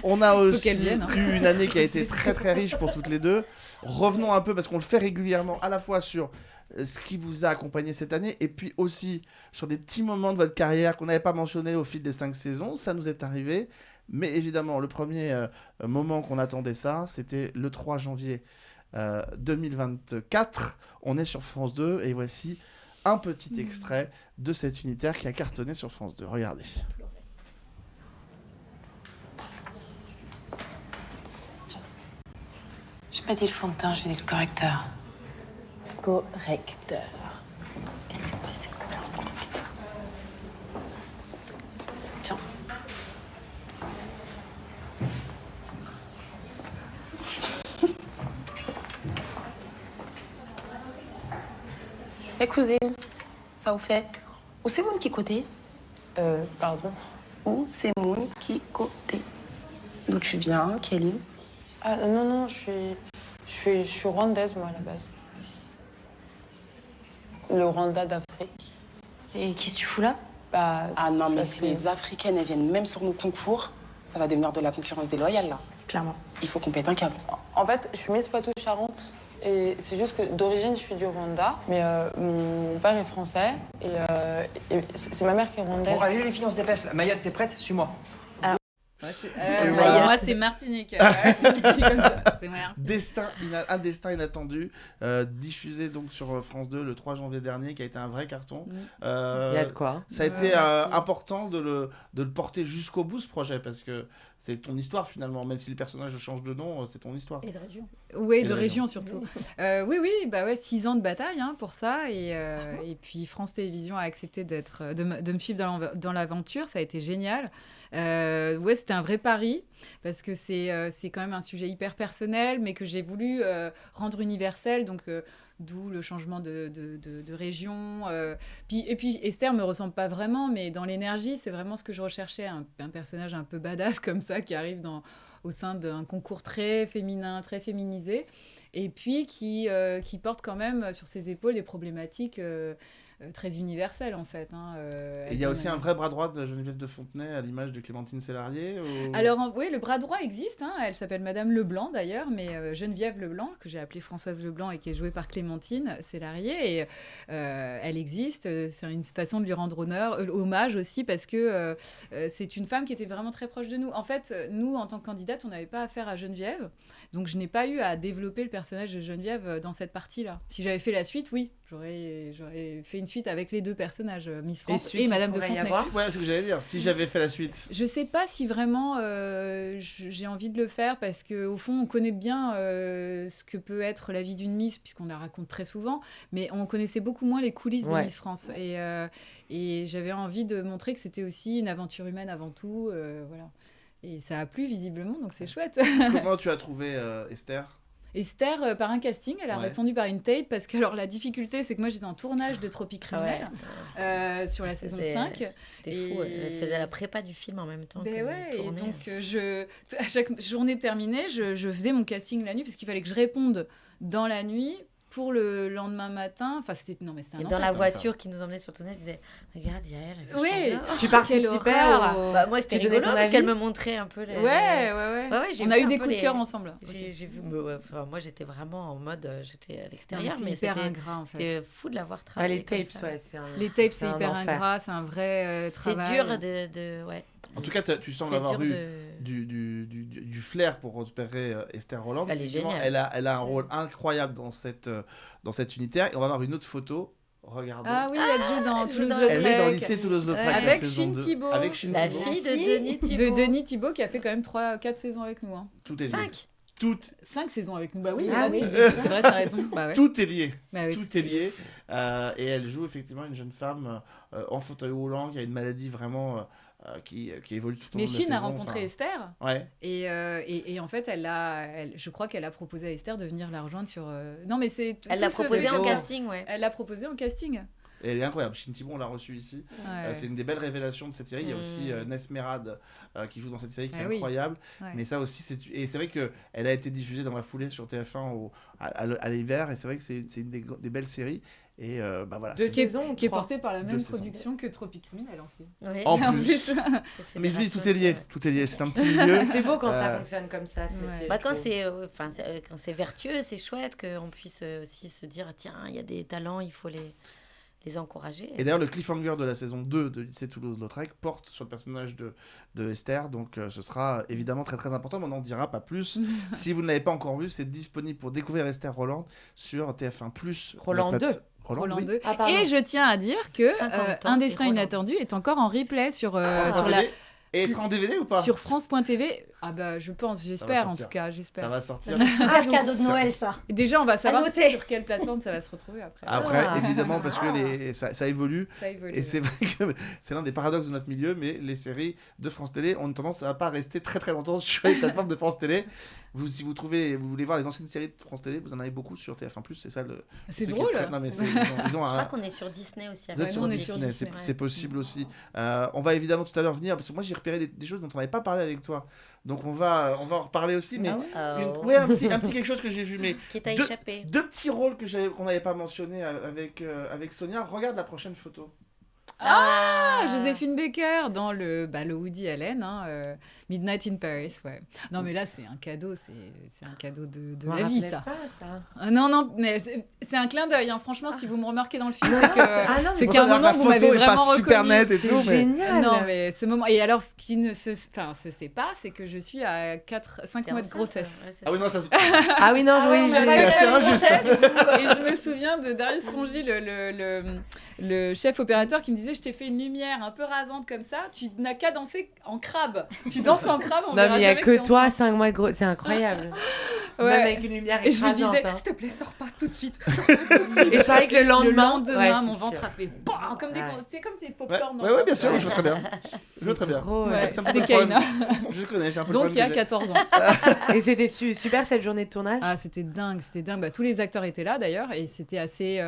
S1: on a aussi
S7: qu'elle vienne, hein.
S1: eu une année qui a été très très riche pour toutes les deux. Revenons un peu parce qu'on le fait régulièrement à la fois sur ce qui vous a accompagné cette année et puis aussi sur des petits moments de votre carrière qu'on n'avait pas mentionné au fil des 5 saisons. Ça nous est arrivé. Mais évidemment, le premier moment qu'on attendait ça, c'était le 3 janvier 2024. On est sur France 2 et voici un petit extrait de cet unitaire qui a cartonné sur France 2. Regardez.
S9: J'ai pas dit le fond de teint, j'ai dit le correcteur. Correcteur. Et c'est pas ce couleur correcteur. Tiens. Eh cousine, ça vous fait où c'est mon qui côté?
S2: Pardon.
S9: Où c'est mon qui côté? D'où tu viens, Kelly?
S2: Ah non, je suis rwandaise moi à la base. Le Rwanda d'Afrique.
S9: Et qu'est-ce que tu fous là?
S2: Bah,
S9: Ah non,
S2: c'est
S9: mais
S2: parce
S9: si
S2: que-
S9: les Africaines elles viennent même sur nos concours, ça va devenir de la concurrence déloyale là. Clairement. Il faut qu'on pète un câble.
S2: En fait, je suis Miss Poitou-Charentes. Et c'est juste que d'origine, je suis du Rwanda. Mais mon père est français. Et c'est ma mère qui est rwandaise.
S6: Bon, allez les filles, on se dépêche. Là. Mayotte, t'es prête? Suis-moi.
S1: voilà.
S7: Moi c'est Martinique. Comme ça. C'est moi.
S1: Un destin inattendu, diffusé donc sur France 2 le 3 janvier dernier, qui a été un vrai carton.
S2: Il y a de quoi.
S1: Ça a été
S7: merci.
S1: important de le porter jusqu'au bout, ce projet, parce que c'est ton histoire finalement, même si le personnage change de nom, c'est ton histoire.
S8: Et de région.
S7: Oui,
S1: Et
S7: de
S1: de
S7: région surtout. Oui, bah ouais, 6 ans de bataille pour ça. Et puis France Télévisions a accepté de me suivre dans l'aventure. Ça a été génial. Ouais, c'était un vrai pari parce que c'est quand même un sujet hyper personnel, mais que j'ai voulu rendre universel. Donc, d'où le changement de région. Et puis Esther me ressemble pas vraiment, mais dans l'énergie, c'est vraiment ce que je recherchais. Un personnage un peu badass comme ça qui arrive au sein d'un concours très féminin, très féminisé, et puis qui porte quand même sur ses épaules des problématiques très universelles en fait.
S1: Et il y a aussi un vrai bras droit de Geneviève de Fontenay à l'image de Clémentine Sélarié ou...
S7: Alors oui, le bras droit existe, elle s'appelle Madame Leblanc d'ailleurs, mais Geneviève Leblanc, que j'ai appelée Françoise Leblanc et qui est jouée par Clémentine Sélarié, et elle existe, c'est une façon de lui rendre hommage aussi, parce que c'est une femme qui était vraiment très proche de nous. En fait, nous, en tant que candidate, on n'avait pas affaire à Geneviève, donc je n'ai pas eu à développer le personnage de Geneviève dans cette partie-là. Si j'avais fait la suite, oui, j'aurais fait une suite avec les deux personnages, Miss France et Madame de Fontenay.
S1: Ouais, c'est ce que j'allais dire, si j'avais fait la suite.
S7: Je sais pas si vraiment j'ai envie de le faire, parce qu'au fond, on connaît bien ce que peut être la vie d'une Miss, puisqu'on la raconte très souvent, mais on connaissait beaucoup moins les coulisses de Miss France. Et j'avais envie de montrer que c'était aussi une aventure humaine avant tout. Voilà. Et ça a plu visiblement, donc c'est chouette.
S1: Comment tu as trouvé Esther ?
S7: Esther, par un casting, elle a répondu par une tape, parce que alors, la difficulté, c'est que moi j'étais en tournage de Tropique Criminel sur la saison 5.
S3: C'était fou, elle faisait la prépa du film en même temps.
S7: Et donc à chaque journée terminée, je faisais mon casting la nuit, parce qu'il fallait que je réponde dans la nuit pour le lendemain matin. Enfin, c'était un
S3: et dans la voiture qui nous emmenait sur le tournage, je disais regarde Yael.
S7: Oui,
S2: tu participais
S3: moi c'était rigolo parce qu'elle me montrait un peu les...
S7: Ouais, on a eu des coups de cœur ensemble.
S3: J'ai vu, moi j'étais vraiment en mode, j'étais à l'extérieur,
S7: mais c'est hyper ingrat en fait.
S3: C'était fou de l'avoir travaillé.
S2: Les tapes,
S3: les tapes
S7: c'est hyper ingrat, c'est un vrai travail.
S3: C'est dur de
S1: En tout cas, tu sembles avoir eu du flair pour repérer Esther Roland.
S3: Elle est géniale.
S1: Elle a un rôle incroyable dans cette unitaire. Et on va avoir une autre photo. Regardez.
S7: Ah oui, elle joue dans Toulouse-Lautrec.
S1: Elle est dans le lycée Toulouse-Lautrec.
S7: Avec Chine Thibault.
S1: Avec Chine
S3: la
S1: Thibault.
S3: fille de Denis Thibault.
S7: De Denis Thibault qui a fait quand même 3-4 saisons avec nous. Hein.
S1: Tout est lié.
S3: 5
S7: 5 saisons avec nous. Bah oui,
S8: oui.
S7: C'est vrai, t'as raison. Bah ouais.
S1: Tout est lié.
S7: Bah oui,
S1: Tout est lié. Et elle joue effectivement une jeune femme en fauteuil roulant qui a une maladie vraiment qui évolue tout au long de la saison.
S7: Mais Chine a rencontré Esther.
S1: Ouais.
S7: Et en fait, je crois qu'elle a proposé à Esther de venir la rejoindre sur. Non, mais c'est.
S3: Elle l'a proposé en casting, ouais.
S7: Elle l'a proposé en casting.
S1: Et elle est incroyable. Chine Thibault, on l'a reçue ici.
S7: Ouais.
S1: C'est une des belles révélations de cette série. Il y a aussi Nesmerad qui joue dans cette série qui est
S7: oui.
S1: incroyable.
S7: Ouais.
S1: Mais ça aussi, c'est vrai qu'elle a été diffusée dans la foulée sur TF1 à l'hiver. Et c'est vrai que c'est une des belles séries. Et voilà.
S7: Qui est portée par la même production que Tropic Criminel aussi.
S3: Oui.
S1: En plus. Mais je dis, tout est lié. Tout est lié. C'est un petit milieu.
S10: C'est beau quand ça fonctionne comme ça.
S3: Quand c'est vertueux, c'est chouette qu'on puisse aussi se dire tiens, il y a des talents, il faut les encourager.
S1: Et d'ailleurs, le cliffhanger de la saison 2 de lycée Toulouse-Lautrec porte sur le personnage de Esther, donc ce sera évidemment très très important, mais on n'en dira pas plus. Si vous ne l'avez pas encore vu, c'est disponible pour découvrir Esther Roland sur TF1+.
S10: Roland 2.
S1: Roland 2.
S7: Et je tiens à dire que Un destin inattendu est encore en replay sur la...
S1: Et elle sera en DVD ou pas?
S7: Sur France.tv. Ah bah je pense, j'espère en tout cas, j'espère.
S1: Ça va sortir.
S8: Cadeau de Noël ça.
S7: Déjà on va savoir sur quelle plateforme ça va se retrouver après.
S1: Après évidemment parce que ça évolue.
S7: Ça évolue.
S1: Et c'est vrai que c'est l'un des paradoxes de notre milieu, mais les séries de France Télé ont une tendance à pas rester très très longtemps sur les plateformes de France Télé. Si vous voulez voir les anciennes séries de France Télé, vous en avez beaucoup sur TF1+, c'est ça le...
S7: C'est drôle.
S1: Non mais
S3: Je crois qu'on est sur Disney aussi.
S1: Vous êtes sur Disney, c'est possible aussi. On va évidemment tout à l'heure venir, parce que moi j'ai repéré des choses dont on n'avait pas parlé avec toi. Donc on va en reparler aussi, mais un petit quelque chose que j'ai vu, mais
S3: qui t'a échappé.
S1: Deux petits rôles qu'on n'avait pas mentionnés avec Sonia. Regarde la prochaine photo.
S7: Joséphine Baker dans le Woody Allen, Midnight in Paris, ouais. Non mais là c'est un cadeau, c'est un cadeau de la vie ça. Non mais c'est un clin d'œil, hein. Franchement si vous me remarquez dans le film c'est qu'à un moment vous m'avez vraiment reconnu.
S1: Super net et tout,
S10: génial.
S7: Non mais ce moment, et alors ce qui ne se sait pas, c'est que je suis à 5 mois de grossesse.
S1: Ah oui non ça.
S10: Ah oui non oui.
S1: C'est assez injuste.
S7: Et je me souviens de Darius Rongi, le chef opérateur, qui me disait je t'ai fait une lumière un peu rasante comme ça, tu n'as qu'à danser en crabe. Tu danses en crabe, on verra jamais.
S10: Non mais il n'y a que toi, 5 mois de gros, c'est incroyable.
S7: Ouais.
S10: Même avec une lumière écrasante.
S7: Et je me disais, s'il te plaît, sors pas tout de suite.
S10: Et pareil que le lendemain,
S7: mon ventre a fait BAM comme des pop-corn.
S1: Ouais, bien sûr, je vois très bien.
S7: C'était Kaina.
S1: Je connais, j'ai un peu
S7: donc il y a 14 ans.
S10: Et c'était super cette journée de tournage.
S7: Ah, c'était dingue. Tous les acteurs étaient là d'ailleurs, et c'était assez,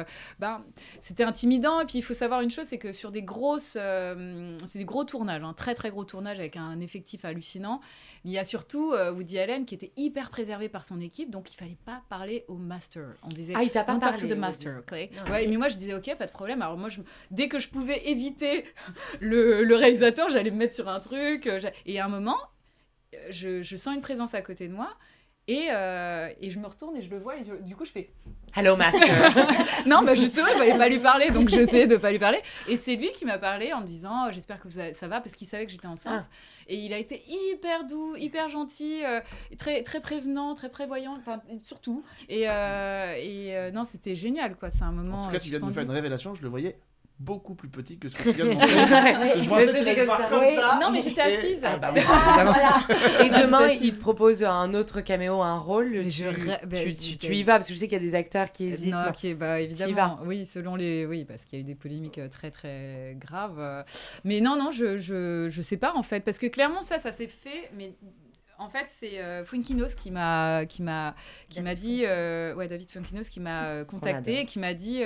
S7: c'était intimidant. Et puis il faut savoir une chose, c'est que sur des c'est des gros tournages, très très gros tournages avec un effectif hallucinant. Mais il y a surtout Woody Allen qui était hyper préservé par son équipe, donc il fallait pas parler au master. On disait
S10: il t'a pas
S7: don't
S10: parlé,
S7: talk to the master, Clay. Ouais, mais moi je disais ok, pas de problème. Alors moi dès que je pouvais éviter le réalisateur, j'allais me mettre sur un truc. Et à un moment, je sens une présence à côté de moi. Et je me retourne et je le vois et du coup je fais
S10: Hello master.
S7: Non mais justement il fallait pas lui parler, donc j'essayais de pas lui parler, et c'est lui qui m'a parlé en me disant j'espère que ça va, parce qu'il savait que j'étais enceinte. Et il a été hyper doux, hyper gentil, très très prévenant, très prévoyant, enfin surtout, et non c'était génial quoi. C'est un moment
S1: en tout cas tu viens de me faire une révélation, je le voyais beaucoup plus petit que ce que tu viens de montrer. Je pensais que tu allais voir comme ça.
S7: Non, mais j'étais assise.
S10: Et demain, il te propose un autre caméo, un rôle.
S7: Mais
S10: tu y vas, parce que je sais qu'il y a des acteurs qui hésitent.
S7: Non, évidemment. Oui, oui, parce qu'il y a eu des polémiques très, très graves. Mais non, je sais pas, en fait. Parce que clairement, ça s'est fait, mais... En fait, c'est Funkinos qui m'a dit, David Funkinos qui m'a contacté et qui m'a dit,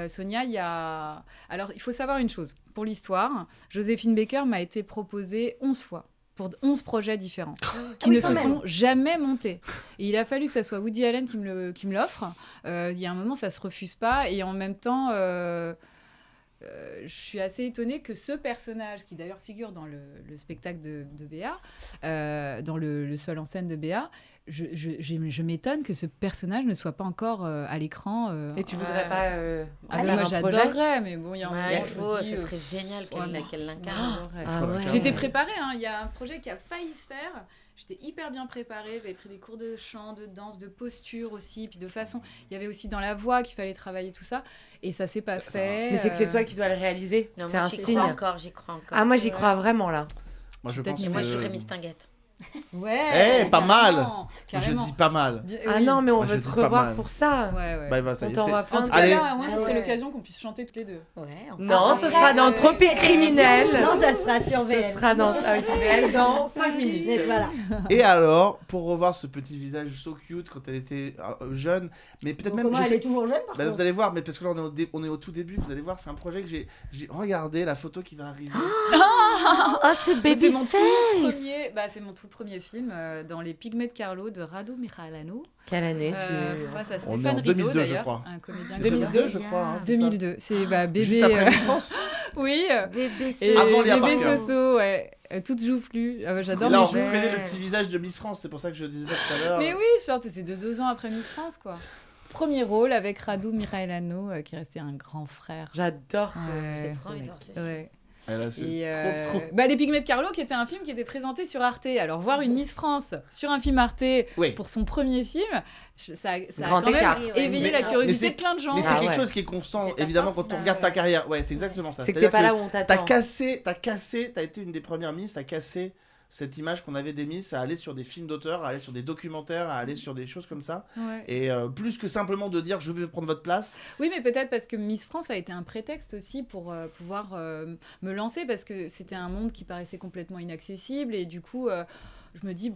S7: Sonia, Alors, il faut savoir une chose. Pour l'histoire, Joséphine Baker m'a été proposée 11 fois pour 11 projets différents qui ne se sont jamais montés. Et il a fallu que ça soit Woody Allen qui me l'offre. Il y a un moment, ça se refuse pas. Et en même temps... je suis assez étonnée que ce personnage, qui d'ailleurs figure dans le spectacle de Béa, dans le seul en scène de Béa, je m'étonne que ce personnage ne soit pas encore à l'écran.
S10: Et tu voudrais pas
S7: moi, j'adorerais, mais bon, il y a un moment...
S3: ce serait génial qu'elle l'incarne.
S7: J'étais préparée, il y a un projet qui a failli se faire. J'étais hyper bien préparée, j'avais pris des cours de chant, de danse, de posture aussi, puis de façon... Il y avait aussi dans la voix qu'il fallait travailler tout ça, et ça s'est pas fait.
S10: Mais c'est que c'est toi qui dois le réaliser.
S3: Non,
S10: c'est
S3: moi,
S10: un signe.
S3: J'y crois encore.
S10: Ah, moi, j'y crois vraiment, là.
S1: Moi, je pense
S3: moi, je jouerais Miss Tinguette.
S7: Ouais,
S1: pas mal.
S7: Carrément.
S1: Je dis pas mal.
S10: Ah non, mais on veut te revoir pour ça.
S1: Bah, ça y est,
S10: on t'envoie plein de...
S7: Allez. Au moins, ce serait l'occasion qu'on puisse chanter toutes les deux.
S10: Non, ce sera dans Tropique Criminel.
S8: Non, ça sera sur VL.
S10: Ce sera dans VL dans 5 minutes.
S8: Et voilà.
S1: Et alors, pour revoir ce petit visage so cute quand elle était jeune, mais peut-être même...
S8: Elle est toujours jeune, par contre.
S1: Vous allez voir, mais parce que là, on est au tout début, vous allez voir, c'est un projet que j'ai regardé, la photo qui va arriver.
S10: C'est Babyface.
S7: C'est mon tout premier film dans Les Pygmées de Carlo de Radu Mihailanu.
S10: Quelle année
S7: ça,
S1: On est
S7: Stéphane
S1: en
S7: Rideau
S1: 2002,
S7: d'ailleurs,
S1: je crois.
S7: un comédien.
S1: 2002, je crois.
S7: 2002, c'est bébé.
S1: Juste après Miss France.
S7: Oui.
S3: Bébé
S1: Avant Léa
S7: Bébé
S1: Parker.
S7: Soso, toute joufflue. J'adore.
S1: Là, on reconnaît le petit visage de Miss France, c'est pour ça que je disais ça tout à l'heure.
S7: Mais oui, c'est de 2 ans après Miss France, quoi. Premier rôle avec Radu Mihailanu, qui est resté un grand frère.
S10: J'adore
S3: J'ai trop envie de voir ce film.
S1: Trop.
S7: Les Pygmées de Carlo, qui était un film qui était présenté sur Arte. Alors, voir une Miss France sur un film Arte pour son premier film, ça a quand même éveillé la curiosité de plein de gens.
S1: Mais c'est quelque chose qui est constant, évidemment, quand on regarde ta carrière. Ouais, c'est exactement ça.
S10: C'est que t'es pas là où on t'attend.
S1: T'as été une des premières Miss, t'as cassé cette image qu'on avait des Miss à aller sur des films d'auteur, à aller sur des documentaires, à aller sur des choses comme ça. Et plus que simplement de dire je vais prendre votre place.
S7: Oui, mais peut-être parce que Miss France a été un prétexte aussi pour pouvoir me lancer, parce que c'était un monde qui paraissait complètement inaccessible, et du coup je me dis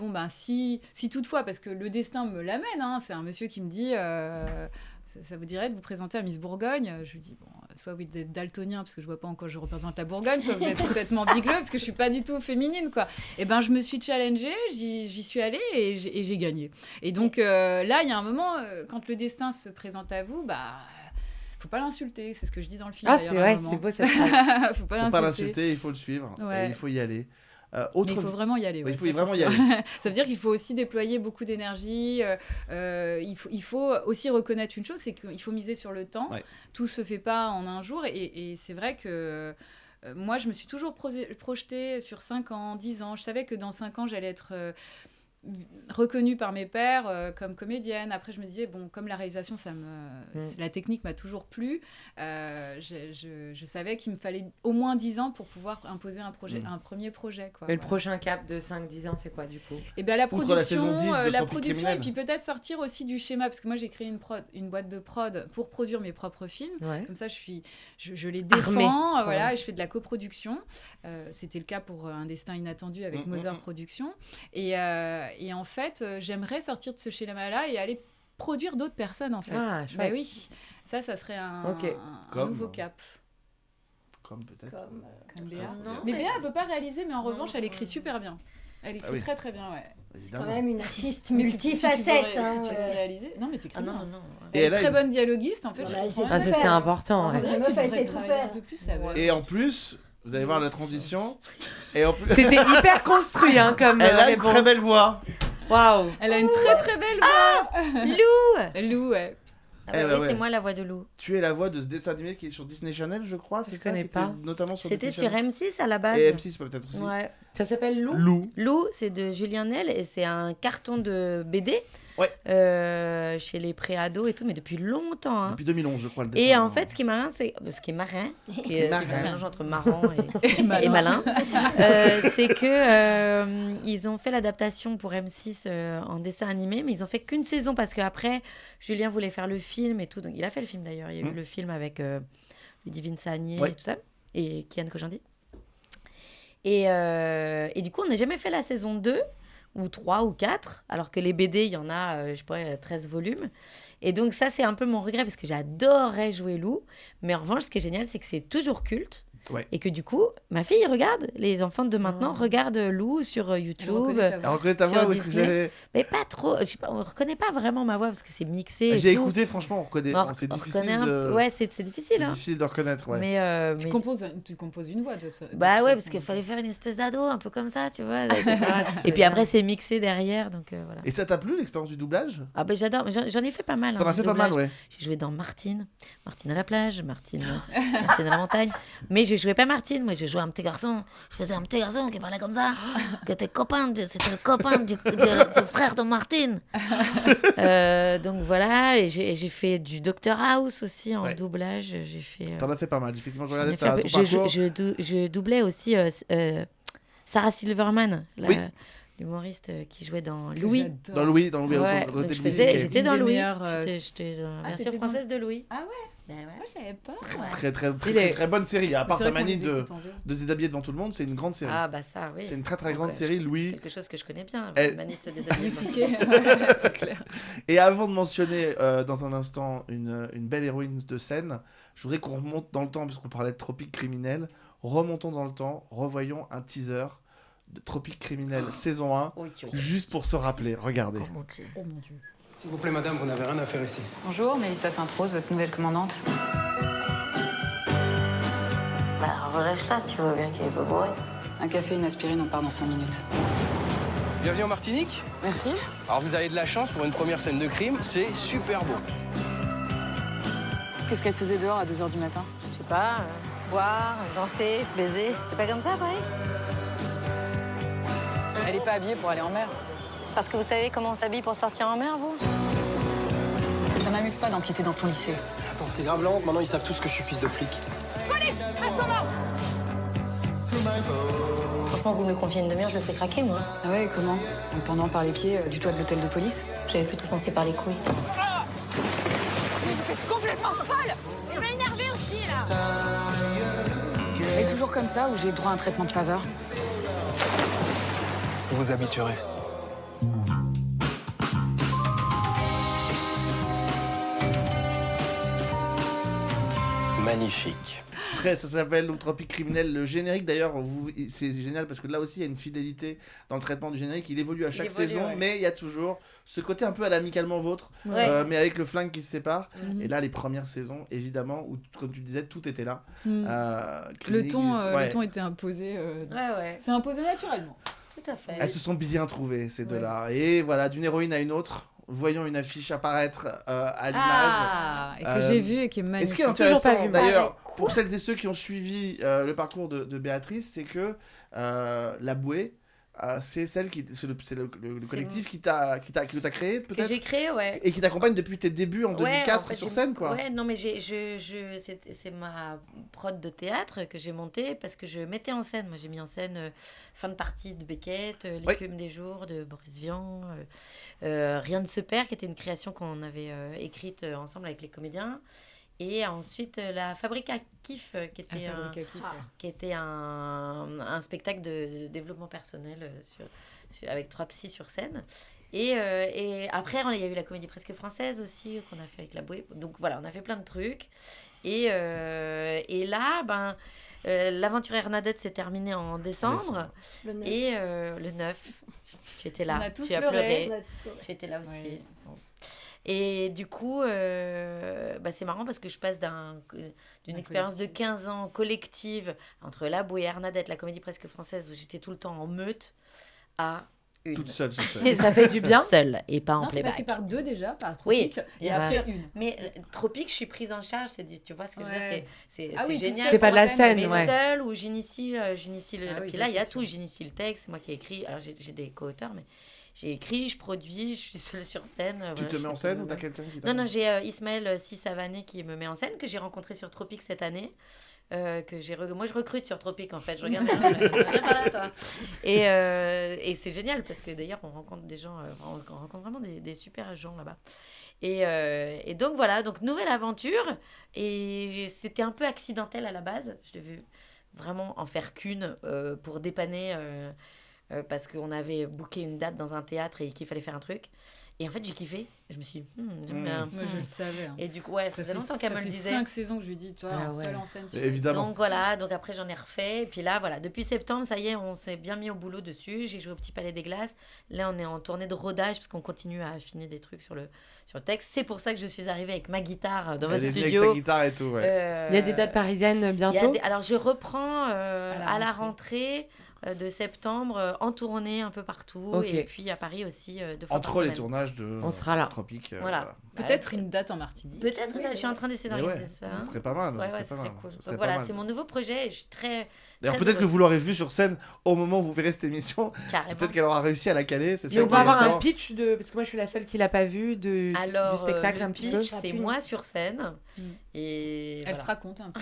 S7: si toutefois, parce que le destin me l'amène, c'est un monsieur qui me dit ça vous dirait de vous présenter à Miss Bourgogne. Je lui dis soit vous êtes daltonien parce que je vois pas en quoi je représente la Bourgogne, soit vous êtes complètement bigleux parce que je suis pas du tout féminine, quoi. Et je me suis challengée, j'y suis allée et j'ai gagné. Et donc là, il y a un moment quand le destin se présente à vous, faut pas l'insulter, c'est ce que je dis dans le film.
S10: Ah, c'est vrai, c'est beau cette
S7: phrase.
S1: Faut pas l'insulter, il faut le suivre, et il faut y aller.
S7: Mais il faut vraiment y aller.
S1: Il faut vraiment y aller.
S7: Ça veut dire qu'il faut aussi déployer beaucoup d'énergie. Il faut aussi reconnaître une chose, c'est qu'il faut miser sur le temps. Tout se fait pas en un jour. Et c'est vrai que moi, je me suis toujours projetée sur 5 ans, 10 ans. Je savais que dans 5 ans, j'allais être... reconnue par mes pairs comme comédienne. Après, je me disais, comme la réalisation, la technique m'a toujours plu, je savais qu'il me fallait au moins 10 ans pour pouvoir imposer un premier projet. Quoi.
S10: Mais le prochain cap de 5-10 ans, c'est quoi, du coup ?
S7: La production,
S1: la
S7: production et puis peut-être sortir aussi du schéma, parce que moi, j'ai créé une boîte de prod pour produire mes propres films. Comme ça, je les défends, et je fais de la coproduction. C'était le cas pour Un destin inattendu avec Mother Productions. Et en fait, j'aimerais sortir de ce schéma-là et aller produire d'autres personnes, en fait.
S10: Ah, chouette.
S7: Oui, ça serait un nouveau cap.
S1: Comme peut-être.
S7: Comme Béa. Mais Béa, elle ne peut pas réaliser, mais en revanche, elle écrit super bien. Elle écrit très très bien,
S8: C'est quand même une artiste multifacette.
S7: Tu veux réaliser ? Non, mais t'écris bien.
S1: Elle
S7: est très bonne dialoguiste, en fait.
S10: C'est important.
S1: Et en plus... Vous allez voir la transition. Et en plus...
S10: C'était hyper construit, comme.
S1: Elle a une très belle voix.
S10: Waouh.
S7: Elle a une très très belle voix. Lou, ouais.
S3: C'est moi la voix de Lou.
S1: Tu es la voix de ce dessin animé qui est sur Disney Channel, je crois.
S10: Je connais pas.
S1: Notamment sur
S3: C'était
S1: Disney Channel.
S3: sur M6 à la base.
S1: Et M6 peut-être aussi.
S3: Ouais.
S10: Ça s'appelle Lou.
S3: Lou, c'est de Julien Nel et c'est un carton de BD. Chez les préados et tout, mais depuis longtemps.
S1: Depuis 2011, je crois, le dessin.
S3: Et en fait, ce qui est marin, c'est un mélange entre marrant et malin, c'est que ils ont fait l'adaptation pour M6 en dessin animé, mais ils ont fait qu'une saison parce qu'après, Julien voulait faire le film et tout. Donc, il a fait le film d'ailleurs. Il y a eu le film avec Ludivine Sagné et tout ça, et Kian Kojandi. Et du coup, on n'a jamais fait la saison 2. Ou 3 ou 4, alors que les BD, il y en a, 13 volumes. Et donc ça, c'est un peu mon regret, parce que j'adorerais jouer Lou. Mais en revanche, ce qui est génial, c'est que c'est toujours culte.
S1: Ouais.
S3: Et que du coup, ma fille regarde, les enfants de maintenant regardent Lou sur YouTube.
S1: Elle reconnaît ta voix, où est-ce que j'allais...
S3: Mais pas trop, je sais pas, on reconnaît pas vraiment ma voix parce que c'est mixé.
S1: J'ai écouté, franchement, on reconnaît. C'est difficile de...
S3: Ouais, c'est difficile.
S1: C'est difficile de reconnaître, ouais.
S3: Mais,
S7: tu composes une voix de ça.
S3: Bah ouais, parce qu'il fallait faire une espèce d'ado, un peu comme ça, tu vois. Et puis après, c'est mixé derrière, donc voilà.
S1: Et ça t'a plu, l'expérience du doublage?
S3: Ah ben j'adore, j'en ai fait pas mal.
S1: T'en as fait pas mal, ouais.
S3: J'ai joué dans Martine à la plage, Martine à la montagne. Mais je jouais pas Martine, moi je jouais un petit garçon. Je faisais un petit garçon qui parlait comme ça, qui était c'était le copain du frère de Martine. Donc voilà, et j'ai fait du Dr House aussi en doublage. J'ai fait.
S1: T'en as fait pas mal, effectivement. Je regardais ton parcours.
S3: Je doublais aussi Sarah Silverman, l'humoriste qui jouait dans Louis.
S1: Dans Louis, ouais,
S3: j'étais dans Louis. J'étais dans la version française de Louis.
S7: Ah ouais?
S3: Ben ouais.
S7: Moi, je savais pas.
S1: Très bonne série. À part sa manie de se déshabiller devant tout le monde, c'est une grande série.
S3: Ah bah ça, oui.
S1: C'est une très grande série, Louis.
S3: C'est quelque chose que je connais bien, la manie de se déshabiller.
S7: C'est clair.
S1: Et avant de mentionner dans un instant une belle héroïne de scène, je voudrais qu'on remonte dans le temps, puisqu'on parlait de Tropique Criminel. Remontons dans le temps, revoyons un teaser de Tropique Criminel saison 1, juste pour se rappeler. Regardez.
S7: Oh mon Dieu.
S11: S'il vous plaît, madame, vous n'avez rien à faire ici.
S12: Bonjour, Mélissa Sainte-Rose, votre nouvelle commandante.
S3: Bah, relâche-la, tu vois bien qu'il est pas bourré.
S12: Un café, une aspirine, on part dans 5 minutes.
S11: Bienvenue en Martinique.
S12: Merci.
S11: Alors, vous avez de la chance pour une première scène de crime, c'est super beau.
S12: Qu'est-ce qu'elle faisait dehors à 2h du matin?
S3: Je sais pas, boire, danser, baiser. C'est pas comme ça, pareil?
S12: Elle est pas habillée pour aller en mer.
S3: Parce que vous savez comment on s'habille pour sortir en mer, vous?
S12: Ça m'amuse pas d'empiéter dans ton lycée.
S11: Attends, c'est grave la honte, maintenant ils savent tous que je suis fils de flic.
S12: Police, à son ordre!
S3: Franchement, vous me le confiez une demi-heure, je le fais craquer, moi.
S12: Ah ouais, comment? En me pendant par les pieds du toit de l'hôtel de police?
S3: J'avais plutôt pensé par les couilles.
S12: Mais vous êtes complètement folle!
S3: Je vais énerver aussi, là!
S12: Elle est toujours comme ça ou j'ai droit à un traitement de faveur?
S11: Vous vous habituerez. Magnifique.
S1: Ça s'appelle Tropique Criminel. Le générique, d'ailleurs, c'est génial parce que là aussi, il y a une fidélité dans le traitement du générique. Il évolue à chaque saison, mais il y a toujours ce côté un peu à l'amicalement vôtre, mais avec le flingue qui se sépare. Et là, les premières saisons, évidemment, où, comme tu disais, tout était là.
S7: Le ton était imposé. C'est imposé naturellement.
S3: Tout à fait.
S1: Elles se sont bien trouvées, ces deux-là. Et voilà, d'une héroïne à une autre. Voyons une affiche apparaître à l'image.
S7: Et que j'ai vu et qui est magnifique.
S1: Et ce qui est intéressant, d'ailleurs, pour celles et ceux qui ont suivi le parcours de Béatrice, c'est que la Bouée, c'est le collectif qui t'a créé, peut-être.
S3: Que j'ai créé, ouais.
S1: Et qui t'accompagne depuis tes débuts en 2004 en fait, sur scène, quoi.
S3: Ouais, non, mais c'est ma prod de théâtre que j'ai montée parce que je mettais en scène. Moi, j'ai mis en scène fin de partie de Beckett, L'écume des jours de Boris Vian, Rien ne se perd, qui était une création qu'on avait écrite ensemble avec les comédiens. Et ensuite, la Fabrique à Kiff, qui était un spectacle de développement personnel avec 3 psys sur scène. Et après, il y a eu la Comédie Presque Française aussi, qu'on a fait avec la Bouée. Donc voilà, on a fait plein de trucs. Et là, l'aventure Hernadette s'est terminée en décembre. Et le 9, tu étais là. Tu as pleuré. Tu étais là aussi. Oui. Bon. Et du coup, c'est marrant parce que je passe d'une expérience de 15 ans collective entre la Bouée et Hernadette, la Comédie Presque Française, où j'étais tout le temps en meute, à une.
S1: Toute seule sur scène.
S10: Et ça fait du bien.
S3: Seule et pas en playback.
S7: Tu es passée par 2 déjà, par Tropique, et après une.
S3: Mais Tropique, je suis prise en charge, tu vois ce que je veux dire, c'est génial.
S10: C'est pas de la scène,
S3: mais seule, où j'initie puis là, il y a tout, j'initie le texte, c'est moi qui ai écrit, alors j'ai des co-auteurs, mais... J'ai écrit, je produis, je suis seule sur scène.
S1: Tu te mets en scène ou t'as quelqu'un qui
S3: Non, j'ai Ismaël Sissavané qui me met en scène, que j'ai rencontré sur Tropique cette année. Moi, je recrute sur Tropique, en fait. Je regarde viens par là, toi. Et c'est génial, parce que d'ailleurs, on rencontre des gens, on rencontre vraiment des super gens là-bas. Et donc, voilà, nouvelle aventure. Et c'était un peu accidentel à la base. Je devais vraiment en faire qu'une pour dépanner... parce qu'on avait booké une date dans un théâtre et qu'il fallait faire un truc. Et en fait, j'ai kiffé. Je me suis dit, j'aime bien.
S7: Moi, je le savais. Hein.
S3: Et du coup, ça fait longtemps qu'elle me le disait.
S7: Ça fait 5 saisons que je lui dis, toi, seule en scène.
S1: Évidemment.
S3: Donc voilà, donc après j'en ai refait. Et puis là, voilà, depuis septembre, ça y est, on s'est bien mis au boulot dessus. J'ai joué au Petit Palais des Glaces. Là, on est en tournée de rodage parce qu'on continue à affiner des trucs sur le texte. C'est pour ça que je suis arrivée avec ma guitare dans votre studio.
S1: Avec sa guitare et tout, ouais.
S10: Il y a des dates parisiennes bientôt.
S3: Alors, je reprends à la rentrée de septembre en tournée un peu partout. Et puis à Paris aussi, 2 fois par semaine.
S1: Entre les tournages de
S10: on sera là.
S1: Tropique.
S3: Voilà.
S7: Peut-être une date en Martinique.
S3: Peut-être une date, je suis en train d'essayer d'organiser ça.
S1: Ce serait pas mal.
S3: Ça serait cool. Donc voilà, c'est mon nouveau projet et je suis très.
S1: D'ailleurs, peut-être que vous l'aurez vu sur scène au moment où vous verrez cette émission.
S3: Carrément.
S1: Peut-être qu'elle aura réussi à la caler.
S10: Et on va avoir un pitch parce que moi je suis la seule qui l'a pas vu du spectacle un petit peu.
S3: C'est moi sur scène. Et
S7: elle te raconte un peu.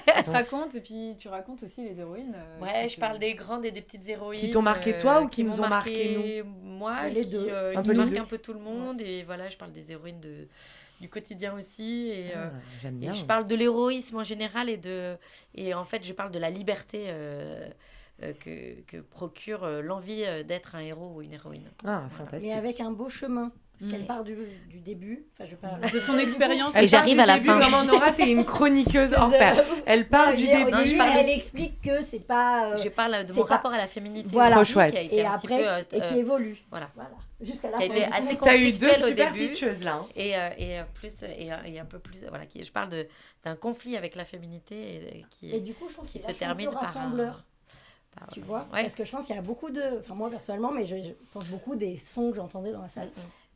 S7: Elle te raconte et puis tu racontes aussi les héroïnes.
S3: Ouais, je parle des grandes et des petites héroïnes.
S10: Qui t'ont marqué toi ou qui nous ont marqué nous?
S3: Moi,
S10: les
S3: qui
S10: deux.
S3: marquent un peu tout le monde. Et voilà, je parle des héroïnes du quotidien aussi. Et,
S10: j'aime bien.
S3: Et je parle de l'héroïsme en général et en fait, je parle de la liberté que procure l'envie d'être un héros ou une héroïne.
S10: Ah, fantastique.
S8: Mais avec un beau chemin. Parce qu'elle part du début,
S7: de son expérience.
S3: Et j'arrive à la fin.
S10: Vraiment, Nora, t'es une chroniqueuse hors pair. Elle part du début.
S8: Non, elle explique que c'est pas.
S3: Je parle de mon rapport à la féminité.
S8: Voilà.
S10: Trop chouette.
S8: Et après, et qui évolue.
S3: Voilà.
S8: Jusqu'à la
S3: fin.
S8: Qui a
S3: été assez
S10: T'as eu 2
S3: conflictuelle au
S10: super
S3: début.
S10: pitcheuses là.
S3: Et un peu plus. Voilà, je parle d'un conflit avec la féminité
S8: et du coup, je trouve
S3: qui
S8: que
S3: se termine par
S8: rassembleur. Tu vois, parce que je pense qu'il y a beaucoup de. Enfin, moi personnellement, mais je pense beaucoup des sons que j'entendais dans la salle.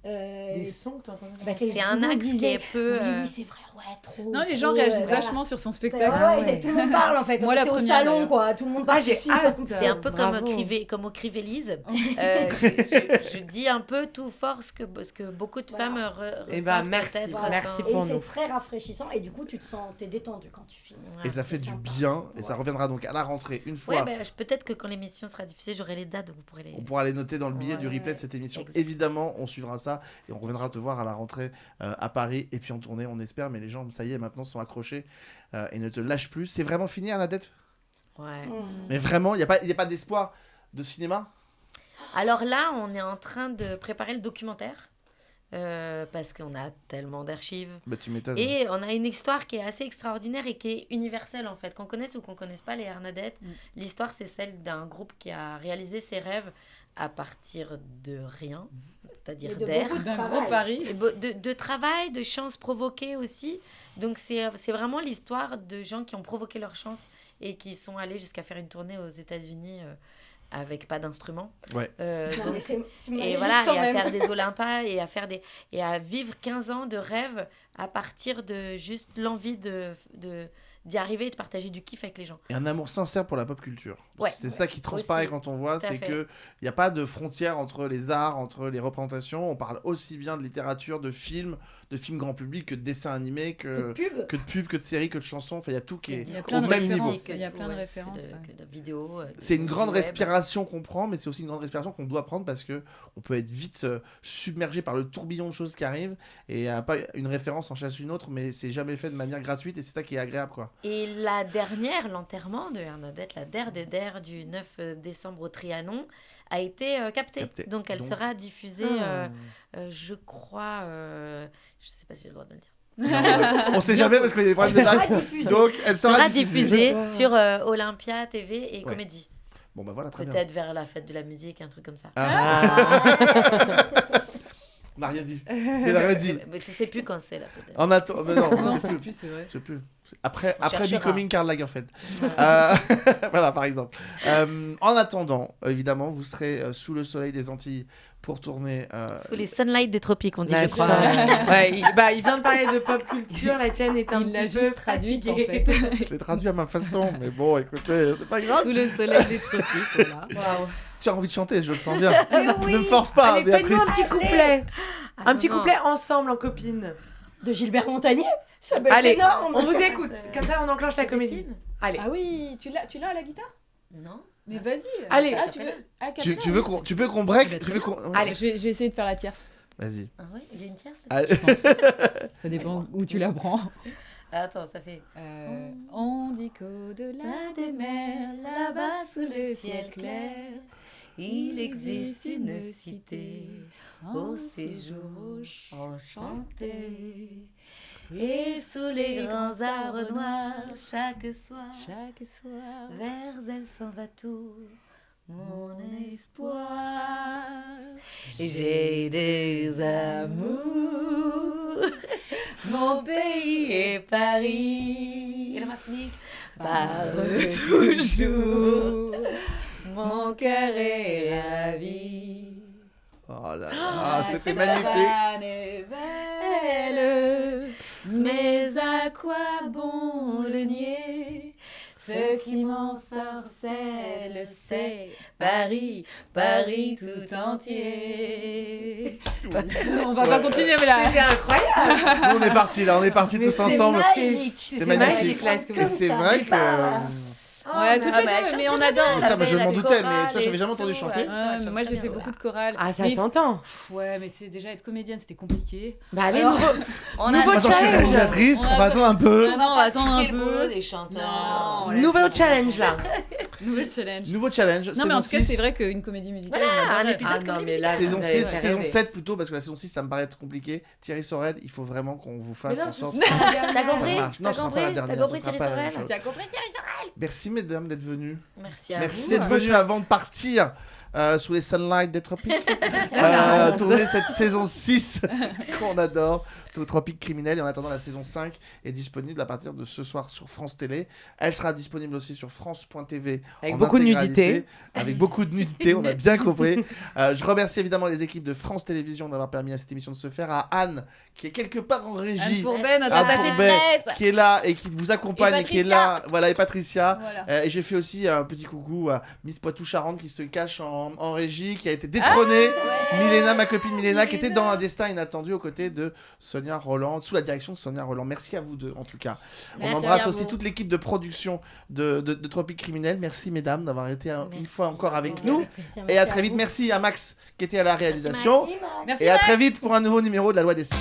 S10: Les sons que tu entends.
S3: C'est un axe qui est peu.
S8: Oui, c'est vrai, trop.
S7: Non, les gens réagissent vachement sur son spectacle.
S8: Tout le monde parle en fait.
S7: Moi, la
S8: première. Au salon, quoi. Tout le monde participe.
S3: C'est un peu comme au Crivelise. Je dis un peu tout fort ce que beaucoup de femmes ressentent peut-être.
S10: Merci pour nous.
S8: Et c'est très rafraîchissant. Et du coup, t'es détendu quand tu filmes.
S1: Et ça fait du bien. Et ça reviendra donc à la rentrée une fois.
S3: Peut-être que quand l'émission sera diffusée, j'aurai les dates. Vous pourrez les.
S1: On pourra les noter dans le billet du replay de cette émission. Exactement. Évidemment, on suivra ça. Et on reviendra te voir à la rentrée à Paris et puis en tournée, on espère. Mais les gens, ça y est, maintenant sont accrochés et ne te lâchent plus. C'est vraiment fini, Arnadette ?
S3: Ouais.
S1: Mais vraiment, il n'y a pas d'espoir de cinéma ?
S3: Alors là, on est en train de préparer le documentaire. Parce qu'on a tellement d'archives.
S1: Bah, tu m'étonnes.
S3: Et on a une histoire qui est assez extraordinaire et qui est universelle en fait. Qu'on connaisse ou qu'on connaisse pas les Arnadettes, l'histoire c'est celle d'un groupe qui a réalisé ses rêves à partir de rien, c'est-à-dire d'air.
S7: D'un gros pari.
S3: De travail, de chances provoquées aussi. Donc c'est vraiment l'histoire de gens qui ont provoqué leur chance et qui sont allés jusqu'à faire une tournée aux États-Unis avec pas d'instruments.
S1: Ouais.
S3: Et voilà, et à faire des Olympas et à vivre 15 ans de rêve à partir de juste l'envie d'y arriver et de partager du kiff avec les gens.
S1: Et un amour sincère pour la pop culture.
S3: Ouais.
S1: C'est ça qui transparaît quand on voit, c'est qu'il n'y a pas de frontière entre les arts, entre les représentations. On parle aussi bien de littérature, de films grand public, que de dessins animés, que de pubs, que de séries, que de chansons. Enfin, il y a tout qui est au même niveau.
S7: Il y a plein de références.
S3: De vidéos.
S1: C'est une grande respiration qu'on prend, mais c'est aussi une grande respiration qu'on doit prendre parce qu'on peut être vite submergé par le tourbillon de choses qui arrivent et pas une référence en chasse une autre, mais c'est jamais fait de manière gratuite et c'est ça qui est agréable, quoi.
S3: Et la dernière, l'enterrement de Bernadette, la der des der du 9 décembre au Trianon, a été captée. Donc elle sera diffusée, je crois, je sais pas si j'ai le droit de le dire.
S1: On sait jamais parce qu'il y a des problèmes de date. Donc elle sera diffusée
S3: sur Olympia TV et Comédie.
S1: Bon bah voilà, très bien.
S3: Peut-être vers la fête de la musique, un truc comme ça.
S1: On n'a rien dit. Il n'a rien dit.
S3: Mais je sais plus quand c'est là peut-être.
S1: En attendant, non,
S7: je sais plus, c'est vrai.
S1: Je sais plus. Après Becoming Karl Lagerfeld. Voilà, par exemple. En attendant, évidemment, vous serez sous le soleil des Antilles pour tourner.
S3: Sous les sunlight des tropiques, on dit, je crois.
S10: Il vient de parler de pop culture. La tienne est un petit peu
S7: traduite en fait.
S1: Je l'ai traduit à ma façon, mais bon, écoutez, c'est pas grave.
S7: Sous le soleil des tropiques, voilà.
S10: Waouh.
S1: Tu as envie de chanter, je le sens bien. Ne me force pas,
S10: allez,
S1: Béatrice.
S10: Fais-nous un petit couplet. Un petit couplet ensemble en copine.
S8: De Gilbert Montagnier. Ça va être énorme.
S10: On vous écoute. Comme ça, on enclenche la comédie. Allez.
S7: Ah oui, tu l'as à la guitare ?
S3: Non.
S7: Mais vas-y.
S10: Allez.
S1: Tu veux qu'on break ?
S7: Allez, je vais essayer de faire la tierce.
S1: Vas-y.
S3: Ah ouais, il y a une tierce.
S7: Je pense. Ça dépend où tu la prends.
S3: Attends, ça fait.
S7: On dit qu'au-delà des mers, là-bas sous le ciel clair,
S3: Il existe une cité au séjour enchanté. Et sous les grands arbres noirs, chaque soir, vers elle s'en va tout mon espoir. J'ai des amours, mon pays est Paris. Et la Martinique parle toujours, mon cœur est ravi.
S1: Oh là là, c'était magnifique.
S3: La est belle, mais à quoi bon le nier? Ce qui m'ensorcelle, c'est Paris, Paris tout entier.
S7: On va pas continuer, mais là.
S10: C'est incroyable.
S1: Nous, on est partis tous ensemble. C'est magnifique. Et c'est vrai que...
S7: Ouais, toutes les deux, mais on adore.
S1: Ça, je m'en doutais, mais toi, j'avais jamais entendu chanter.
S7: Moi, j'ai fait beaucoup de chorales.
S10: Ah, ça s'entend.
S7: Ouais, mais tu sais, déjà, être comédienne, c'était compliqué.
S10: Bah, allez,
S1: nouveau challenge. Je suis réalisatrice, on va attendre un peu.
S7: Non, on va attendre un peu.
S3: Des chanteurs.
S10: Nouveau challenge, là.
S1: Nouveau challenge.
S7: Non, mais en tout cas, c'est vrai qu'une comédie musicale.
S10: Un épisode comédie.
S1: Saison 6, saison 7 plutôt, parce que la saison 6, ça me paraît être compliqué. Thierry Sorel, il faut vraiment qu'on vous fasse en sorte.
S8: T'as compris?
S1: Non, ce sera pas la dernière.
S8: T'as compris Thierry Sorel?
S3: T'as compris Thierry Sorel?
S1: Merci, mesdames, d'être venues.
S3: Merci à vous.
S1: Merci d'être venus avant de partir sous les sunlight des tropiques. Tourner cette saison 6 qu'on adore. Tropique criminel. Et en attendant, la saison 5 est disponible à partir de ce soir sur France Télé. Elle sera disponible aussi sur France.tv.
S10: Avec beaucoup de nudité.
S1: Avec beaucoup de nudité, on a bien compris. Je remercie évidemment les équipes de France Télévisions d'avoir permis à cette émission de se faire. À Anne, qui est quelque part en régie.
S7: Anne Pourbet, notre attachée de presse.
S1: Qui est là et qui vous accompagne et qui est là. Voilà, et Patricia.
S7: Voilà.
S1: Et j'ai fait aussi un petit coucou à Miss Poitou-Charentes qui se cache en régie, qui a été détrônée. Milena, ma copine Milena, qui était dans un destin inattendu aux côtés de Sonia Roland, sous la direction de Sonia Roland. Merci à vous deux, en tout cas.
S3: Merci.
S1: On embrasse aussi toute l'équipe de production de Tropique Criminel. Merci, mesdames, d'avoir été une fois encore avec nous. Et à très vite. Merci à Max, qui était à la réalisation.
S8: Merci,
S1: et à très vite pour un nouveau numéro de La Loi des 5.